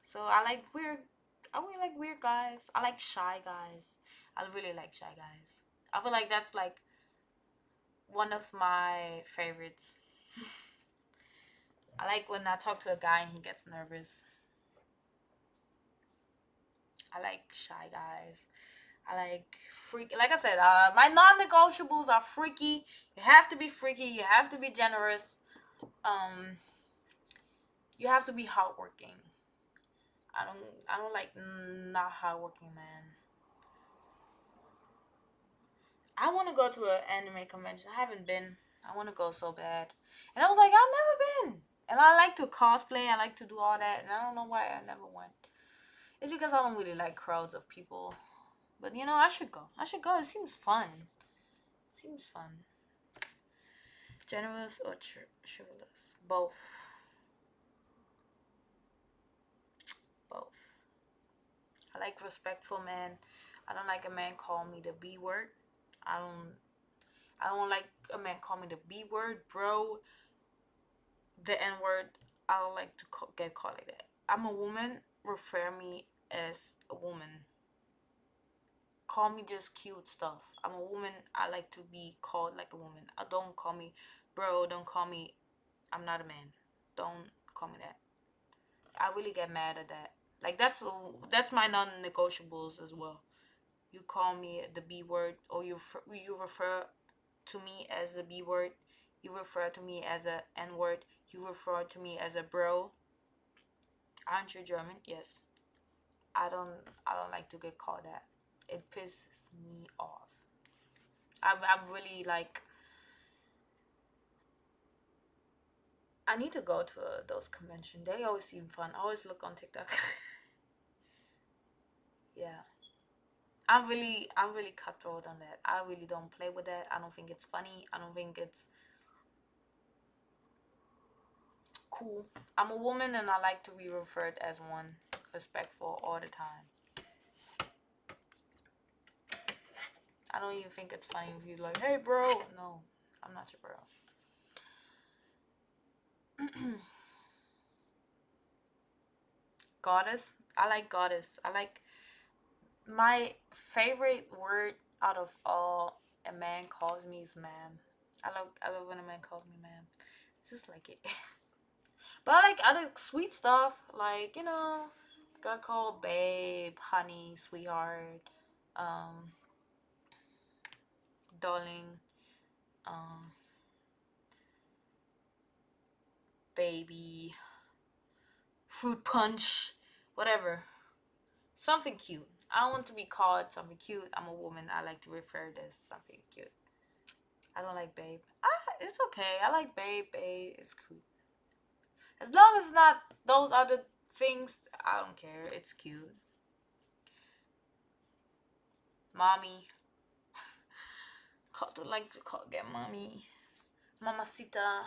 Speaker 1: So I like weird. I really like weird guys. I like shy guys. I really like shy guys. I feel like that's like one of my favorites. I like when I talk to a guy and he gets nervous. I like shy guys. I like freak. Like I said, my non-negotiables are freaky. You have to be freaky. You have to be generous. You have to be hardworking. I don't like not hardworking man. I want to go to an anime convention. I haven't been. I want to go so bad. And I was like, I've never been. And I like to cosplay. I like to do all that. And I don't know why I never went. It's because I don't really like crowds of people. But you know, I should go. I should go. It seems fun. It seems fun. Generous or chivalrous? Both. Both. I like respectful men. I don't like a man call me the B word. I don't like a man call me the B word, bro. The N word. I don't like to get called like that. I'm a woman. Refer me as a woman. Call me just cute stuff. I'm a woman. I like to be called like a woman. Don't call me bro. Don't call me. I'm not a man. Don't call me that. I really get mad at that. Like that's my non-negotiables as well. You call me the B word, or you refer to me as the B word. You refer to me as a N word. You refer to me as a bro. Aren't you German? Yes. I don't like to get called that. It pisses me off. I'm really like. I need to go to those conventions. They always seem fun. I always look on TikTok. Yeah. I'm really cutthroat on that. I really don't play with that. I don't think it's funny. I don't think it's cool. I'm a woman and I like to be referred as one. Respectful all the time. I don't even think it's funny if you're like, hey bro. No, I'm not your bro. Goddess. I like goddess. I like my favorite word out of all a man calls me is ma'am. I love when a man calls me ma'am. It's just like it. But I like other sweet stuff, like, you know, got called babe, honey, sweetheart, darling, um, baby, fruit punch, whatever. Something cute. I want to be called something cute. I'm a woman. I like to refer to as something cute. I don't like babe. It's okay. I like babe. Babe, it's cute. As long as it's not those other things, I don't care. It's cute. Mommy. Like to call get mommy. Mamacita.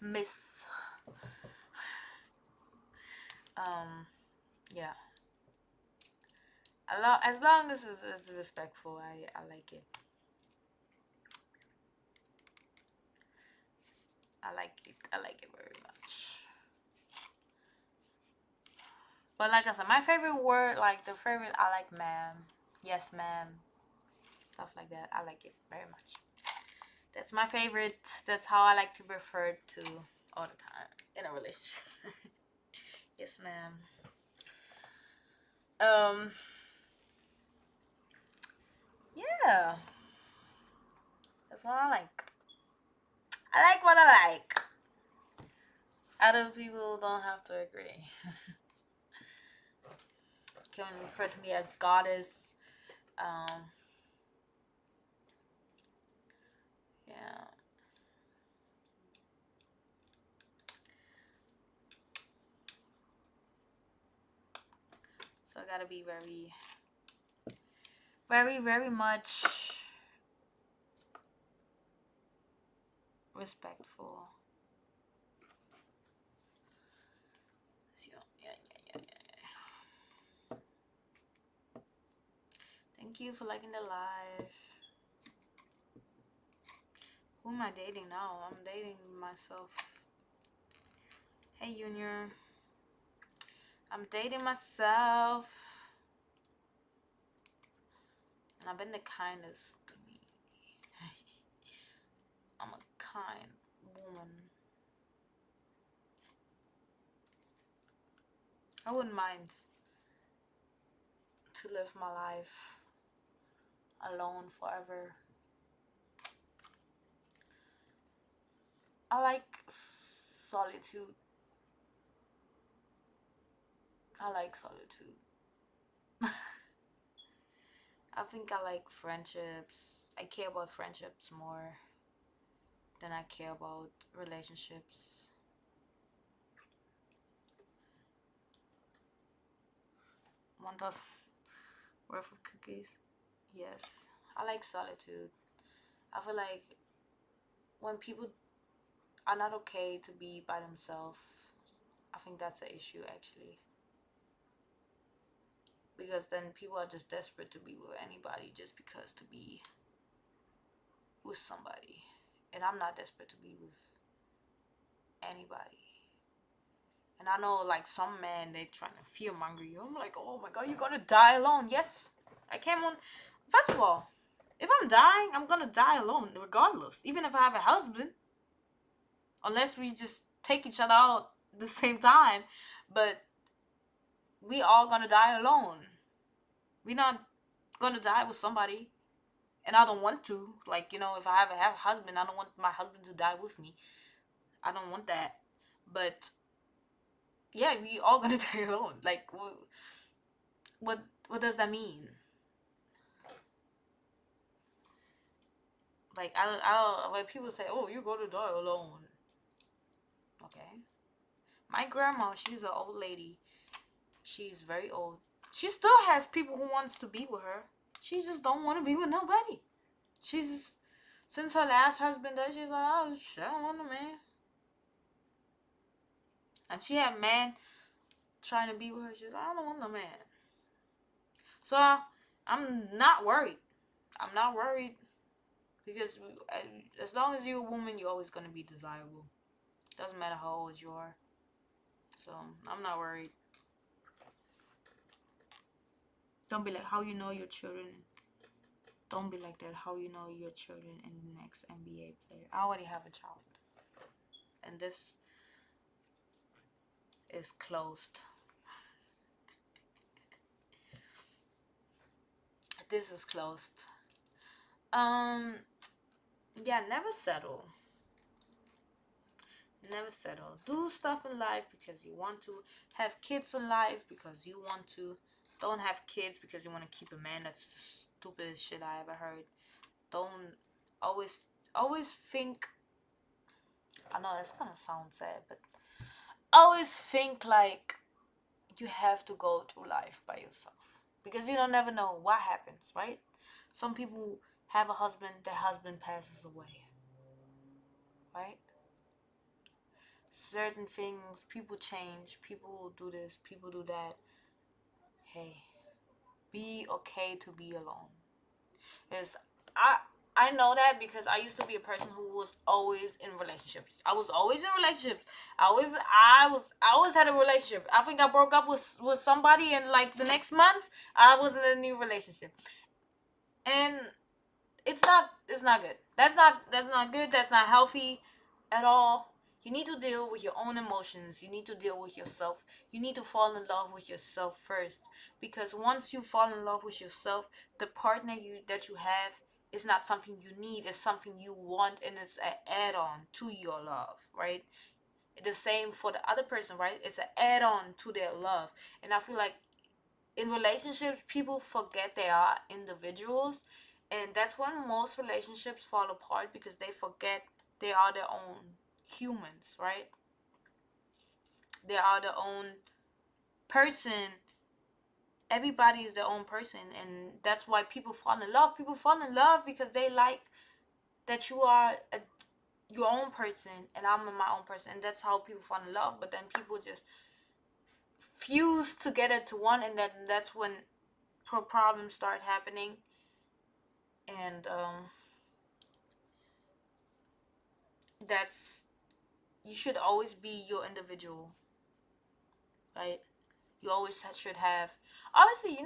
Speaker 1: Miss. Yeah. As long as it's respectful, I like it. I like it. I like it very much. But like I said, my favorite word, like the favorite, I like ma'am. Yes, ma'am. Stuff like that. I like it very much. That's my favorite. That's how I like to be referred to all the time in a relationship. Yes, ma'am. Yeah. That's what I like. I like what I like. Other people don't have to agree. Can refer to me as goddess. Yeah. So I gotta be very, very, very much respectful. Yeah. Thank you for liking the live. Who am I dating now? I'm dating myself. Hey, Junior. I'm dating myself. And I've been the kindest to me. I'm a kind woman. I wouldn't mind to live my life alone forever. I like solitude. I like solitude. I think I like friendships. I care about friendships more than I care about relationships. $1 worth of cookies. Yes. I like solitude. I feel like when people are not okay to be by themselves, I think that's an issue actually. Because then people are just desperate to be with anybody just because to be with somebody. And I'm not desperate to be with anybody. And I know like some men, they trying to fear monger you. I'm like, oh my god, you're gonna die alone. Yes. I can't want. First of all, if I'm dying, I'm gonna die alone regardless. Even if I have a husband. Unless we just take each other out at the same time. But we all gonna die alone. We not gonna die with somebody. And I don't want to. Like, you know, if I have a husband, I don't want my husband to die with me. I don't want that. But yeah, we all gonna die alone. Like, what does that mean? Like, when people say, oh, you're gonna die alone. Okay. My grandma, she's an old lady. She's very old. She still has people who wants to be with her. She just don't want to be with nobody. She's just, since her last husband died, she's like, oh, shit, I don't want a man. And she had man trying to be with her. She's like, I don't want a man. So I'm not worried. I'm not worried because as long as you're a woman, you're always gonna be desirable. Doesn't matter how old you are. So I'm not worried. Don't be like how you know your children. Don't be like that. How you know your children and the next NBA player. I already have a child, and this is closed. This is closed. Yeah, never settle. Never settle. Do stuff in life because you want to. Have kids in life because you want to. Don't have kids because you want to keep a man. That's the stupidest shit I ever heard. Don't always think. I know it's gonna sound sad, but always think like you have to go through life by yourself because you don't never know what happens, right? Some people have a husband, their husband passes away, right? certain things, people change, people do this, people do that. Hey, be okay to be alone. Because I know that because I used to be a person who was always in relationships. I was always in relationships. I always had a relationship. I think I broke up with somebody, and like the next month I was in a new relationship. And it's not good. That's not good. That's not healthy at all. You need to deal with your own emotions. You need to deal with yourself. You need to fall in love with yourself first, because once you fall in love with yourself, the partner that you have is not something you need. It's something you want, and it's an add-on to your love, right? The same for the other person, right? It's an add-on to their love. And I feel like in relationships, people forget they are individuals, and that's when most relationships fall apart, because they forget they are their own humans, right? They are their own person. Everybody is their own person, and that's why people fall in love. People fall in love because they like that you are your own person, and I'm my own person, and that's how people fall in love. But then people just fuse together to one, and then that's when problems start happening. And that's you should always be your individual, right? You always should have, obviously,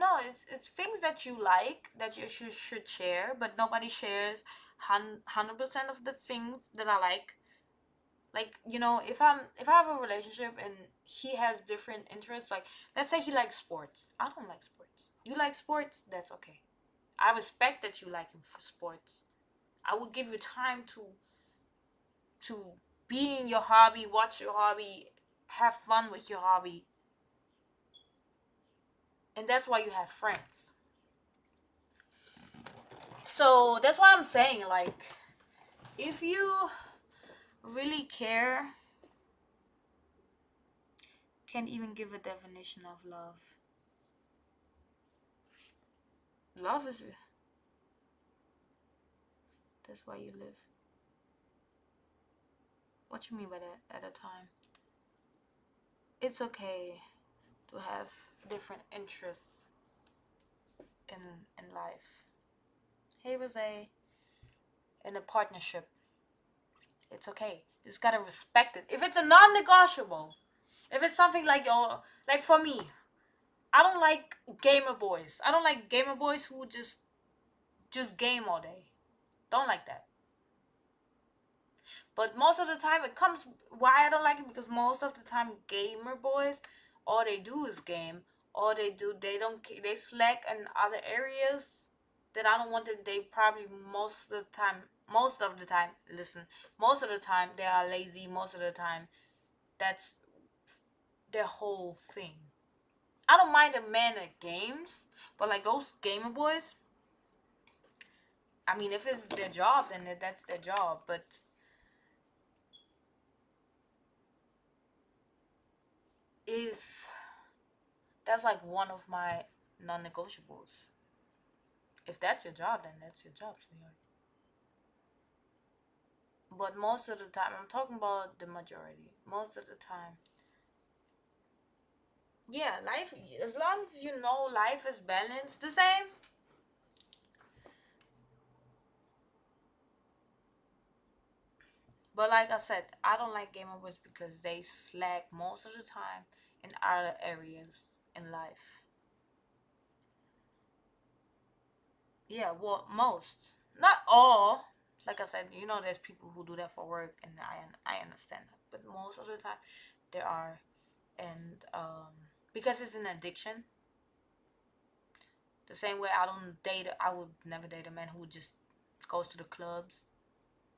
Speaker 1: it's things that you like that you should share, but nobody shares 100% of the things that I like. Like, if I have a relationship and he has different interests, like, let's say he likes sports, I don't like sports. You like sports, that's okay. I respect that you like him for sports. I will give you time to be in your hobby, watch your hobby, have fun with your hobby. And that's why you have friends. So that's why I'm saying, like, if you really care, can't even give a definition of love. Love is, that's why you live. What you mean by that? At a time, it's okay to have different interests in life. Hey, Rose, in a partnership, it's okay. You just gotta respect it. If it's a non-negotiable, if it's something like like for me, I don't like gamer boys. I don't like gamer boys who just game all day. Don't like that. But most of the time it comes, why I don't like it, because most of the time gamer boys, all they do is game. All they do, they slack in other areas that I don't want them. They probably most of the time, listen, most of the time they are lazy. Most of the time, that's their whole thing. I don't mind the men at games, but like those gamer boys, I mean, if it's their job, then that's their job. But if that's like one of my non-negotiables. If that's your job, then that's your job, sweetheart. But most of the time, I'm talking about the majority. Most of the time, yeah, life. As long as you know life is balanced, the same. But like I said, I don't like gamer boys because they slack most of the time in other areas in life. Yeah, well, most, not all. Like I said, there's people who do that for work, and I understand that. But most of the time, there are, and because it's an addiction. The same way I would never date a man who just goes to the clubs.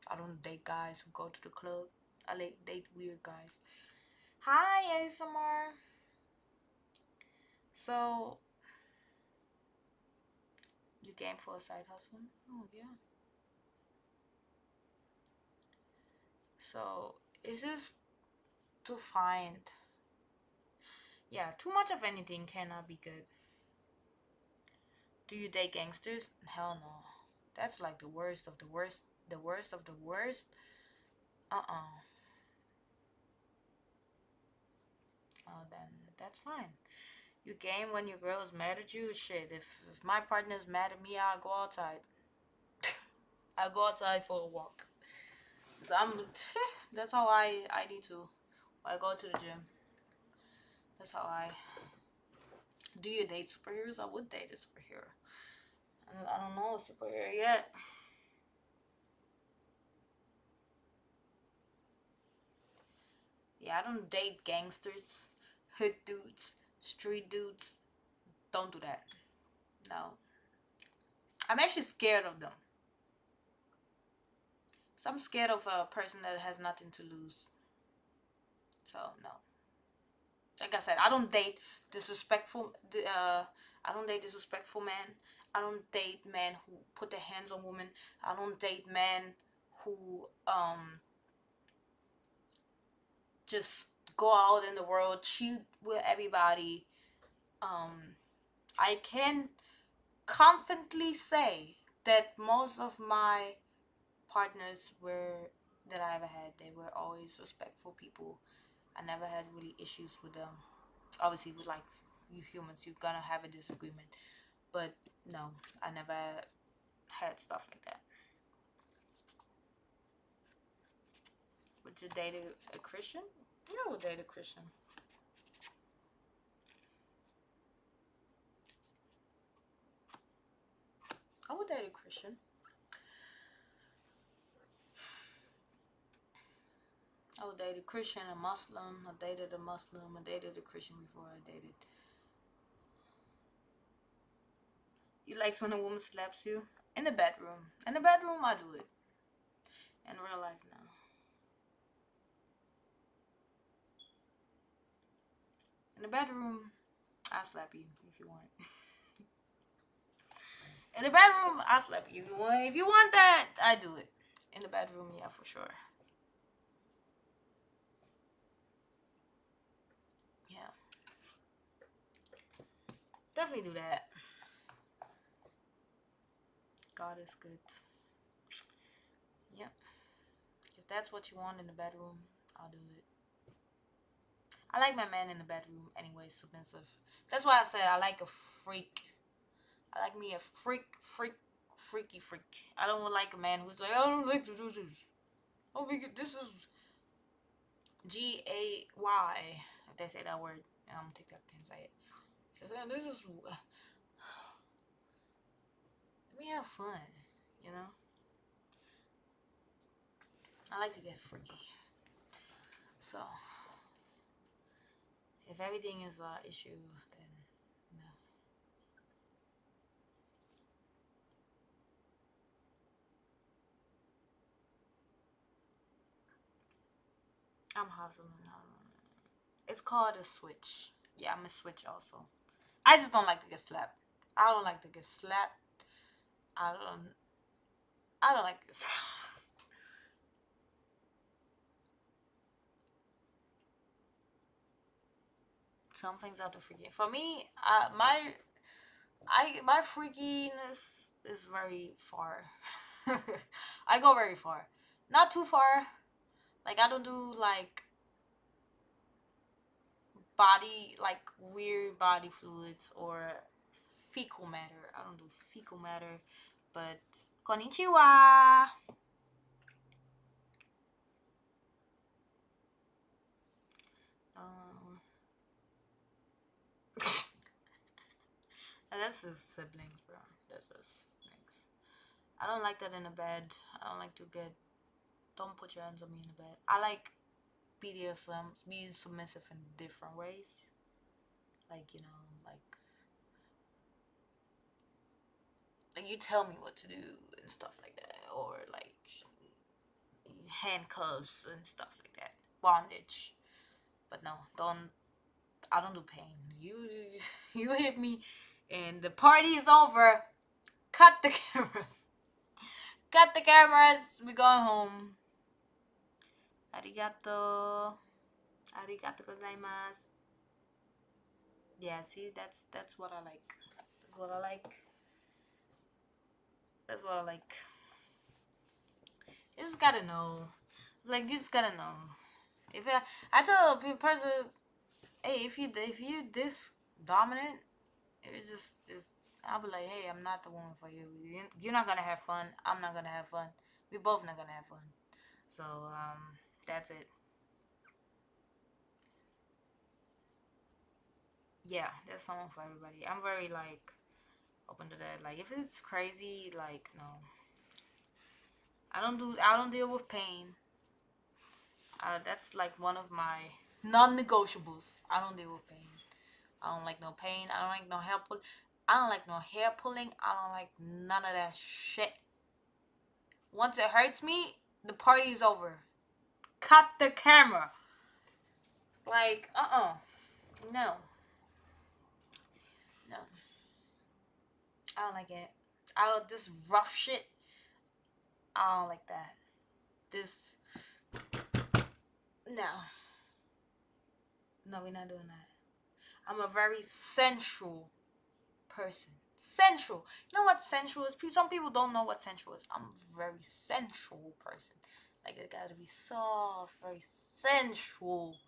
Speaker 1: I don't date guys who go to the club. I date weird guys. Hi, ASMR. So, you came for a side hustle? Oh, yeah. So, is this to find? Yeah, too much of anything cannot be good. Do you date gangsters? Hell no. That's like the worst of the worst. The worst of the worst. Uh-uh. then that's fine. You game when your girl is mad at you. Shit, if my partner is mad at me, I'll go outside. I'll go outside for a walk. So that's how I need to. I go to the gym. That's how I. Do you date superheroes? I would date a superhero. I don't know a superhero yet. Yeah, I don't date gangsters, hood dudes, street dudes. Don't do that. No. I'm actually scared of them. So I'm scared of a person that has nothing to lose. So no. Like I said, I don't date disrespectful. I don't date disrespectful men. I don't date men who put their hands on women. I don't date men who just go out in the world, cheat with everybody. I can confidently say that most of my partners that I ever had, they were always respectful people. I never had really issues with them. Obviously, with like you humans, you're gonna have a disagreement, but no, I never had stuff like that. Would you date a Christian? Yeah, I would date a Christian. I would date a Christian. I would date a Christian, a Muslim. I dated a Muslim. I dated a Christian before I dated. You likes when a woman slaps you? In the bedroom. In the bedroom, I do it. In real life, no. In the bedroom, I'll slap you if you want. In the bedroom, I'll slap you if you want. If you want that, I do it. In the bedroom, yeah, for sure. Yeah. Definitely do that. God is good. Yep. If that's what you want in the bedroom, I'll do it. I like my man in the bedroom anyway, submissive. That's why I said I like a freak. I like me a freaky freak. I don't like a man who's like, I don't like to do this. Oh, this is Gay. If they say that word, and I'm gonna take that, can't say it. She said, this is. Let me have fun, you know? I like to get freaky. So, if everything is an issue, then no. I'm hustling. It's called a switch. Yeah, I'm a switch also. I just don't like to get slapped. I don't like to get slapped. I don't like to get slapped. Some things I have to forget. For me, my freakiness is very far. I go very far. Not too far. Like I don't do like weird body fluids or fecal matter. I don't do fecal matter, but konnichiwa. And that's just siblings, bro. That's just siblings. I don't like that in the bed. I don't like to get. Don't put your hands on me in the bed. I like BDSM, being submissive in different ways. Like, you know, like you tell me what to do and stuff like that, or like handcuffs and stuff like that, bondage. But no, I don't do pain. You hit me, and the party is over. Cut the cameras. Cut the cameras. We going home. Arigato. Arigato gozaimasu. Yeah, see, that's what I like. That's what I like. That's what I like. You just gotta know. Like, you just gotta know. If I tell a person, hey, if you this dominant, it's just I'll be like, hey, I'm not the woman for you. You're not gonna have fun. I'm not gonna have fun. We both not gonna have fun. So that's it. Yeah, there's someone for everybody. I'm very like open to that. Like if it's crazy, like no, I don't deal with pain. That's like one of my non-negotiables. I don't deal with pain. I don't like no pain. I don't like no hair pull. I don't like no hair pulling. I don't like none of that shit. Once it hurts me, the party is over. Cut the camera. Like, no, no, I don't like it. This rough shit. I don't like that. This, no, no, we're not doing that. I'm a very sensual person. Sensual. You know what sensual is? Some people don't know what sensual is. I'm a very sensual person. Like it gotta be soft, very sensual.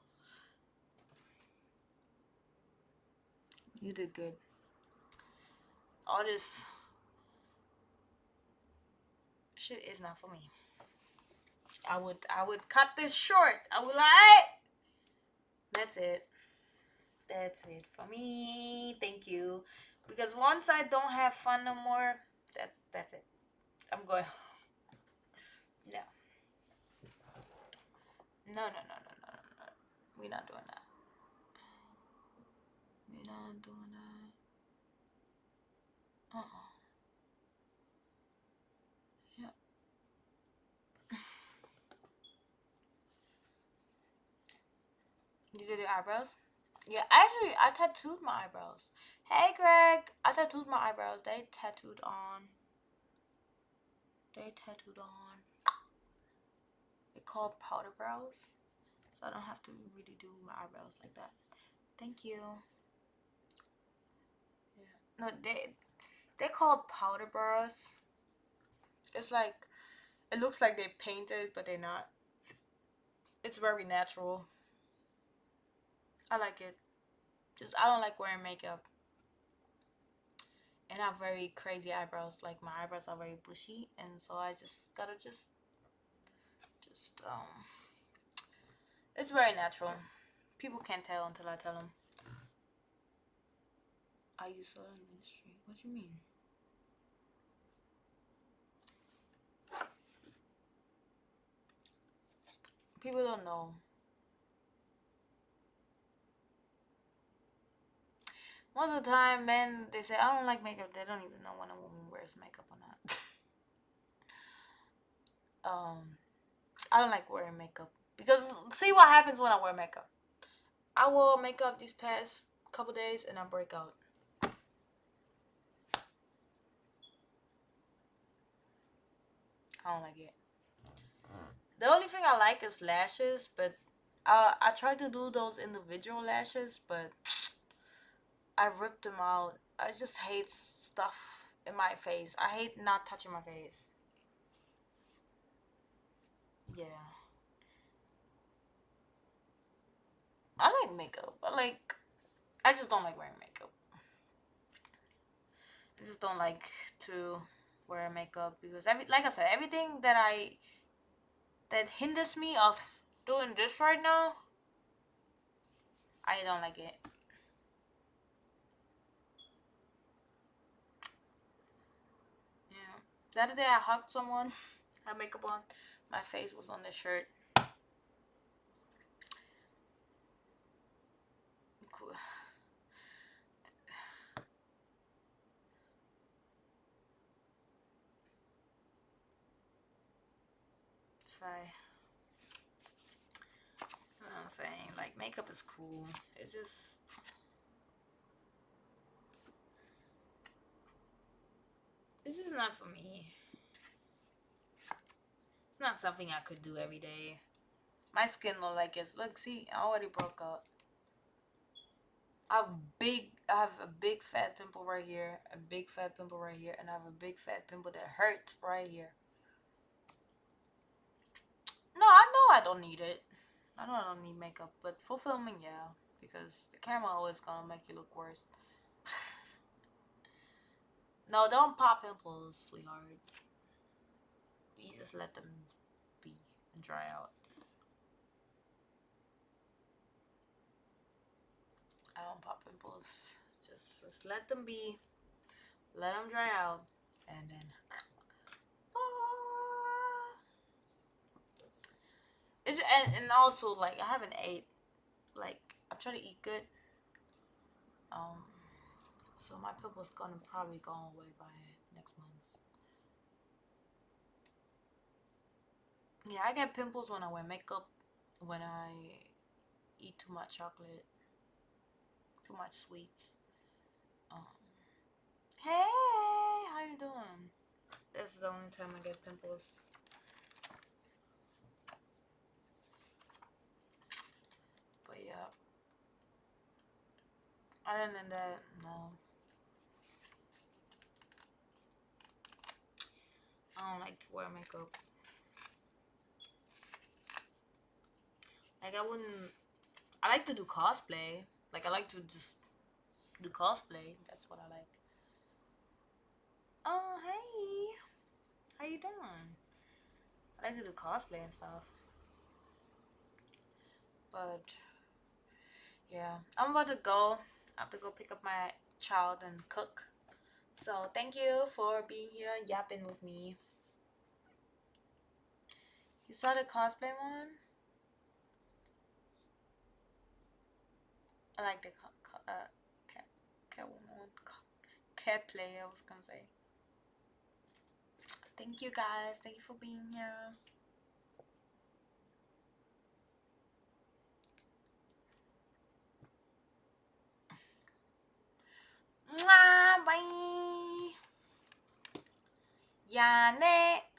Speaker 1: You did good. All this shit is not for me. I would cut this short. I would like. That's it. That's it for me. Thank you. Because once I don't have fun no more, that's it. I'm going. No. No, no, no, no, no, no, no. We're not doing that. We're not doing that. Yeah. You did your eyebrows? Yeah, actually, I tattooed my eyebrows. Hey, Greg. I tattooed my eyebrows. They tattooed on. They called powder brows. So I don't have to really do my eyebrows like that. Thank you. Yeah. No, they called powder brows. It's like it looks like they painted, but they're not. It's very natural. I like it. Just I don't like wearing makeup. And I have very crazy eyebrows. Like my eyebrows are very bushy, and so I just gotta just it's very natural. People can't tell until I tell them. I use soda in the industry. What do you mean? People don't know. Most of the time, men, they say, I don't like makeup. They don't even know when a woman wears makeup or not. I don't like wearing makeup. Because see what happens when I wear makeup. I wore makeup these past couple days and I break out. I don't like it. The only thing I like is lashes, but I tried to do those individual lashes, but I ripped them out. I just hate stuff in my face. I hate not touching my face. Yeah. I like makeup. I just don't like wearing makeup. I just don't like to wear makeup because like I said, everything that hinders me of doing this right now, I don't like it. Yeah. The other day I hugged someone, had makeup on, my face was on their shirt. Cool. So, you know what I'm saying? Like, makeup is cool. It's just, this is not for me. It's not something I could do every day. My skin look like it's, look, see, I already broke out. I have a big fat pimple right here, a big fat pimple right here, and I have a big fat pimple that hurts right here. No, I know I don't need it. I know I don't need makeup, but for filming, yeah, because the camera always gonna make you look worse. No, don't pop pimples, sweetheart. You just let them be and dry out. I don't pop pimples. Just let them be. Let them dry out, and then. It's, and also like I haven't ate. Like I'm trying to eat good. So my pimples gonna probably go away by next month. Yeah, I get pimples when I wear makeup, when I eat too much chocolate, too much sweets. Hey, how you doing? This is the only time I get pimples. But yeah. Other than that, no. I don't like to wear makeup. Like I like to do cosplay. Like I like to just do cosplay. That's what I like. Oh, hey. How you doing? I like to do cosplay and stuff. But yeah, I'm about to go. I have to go pick up my child and cook. So thank you for being here and yapping with me. You saw the cosplay one? I like the Catwoman, cat play. I was gonna say. Thank you guys. Thank you for being here. Mwah, bye. Yane.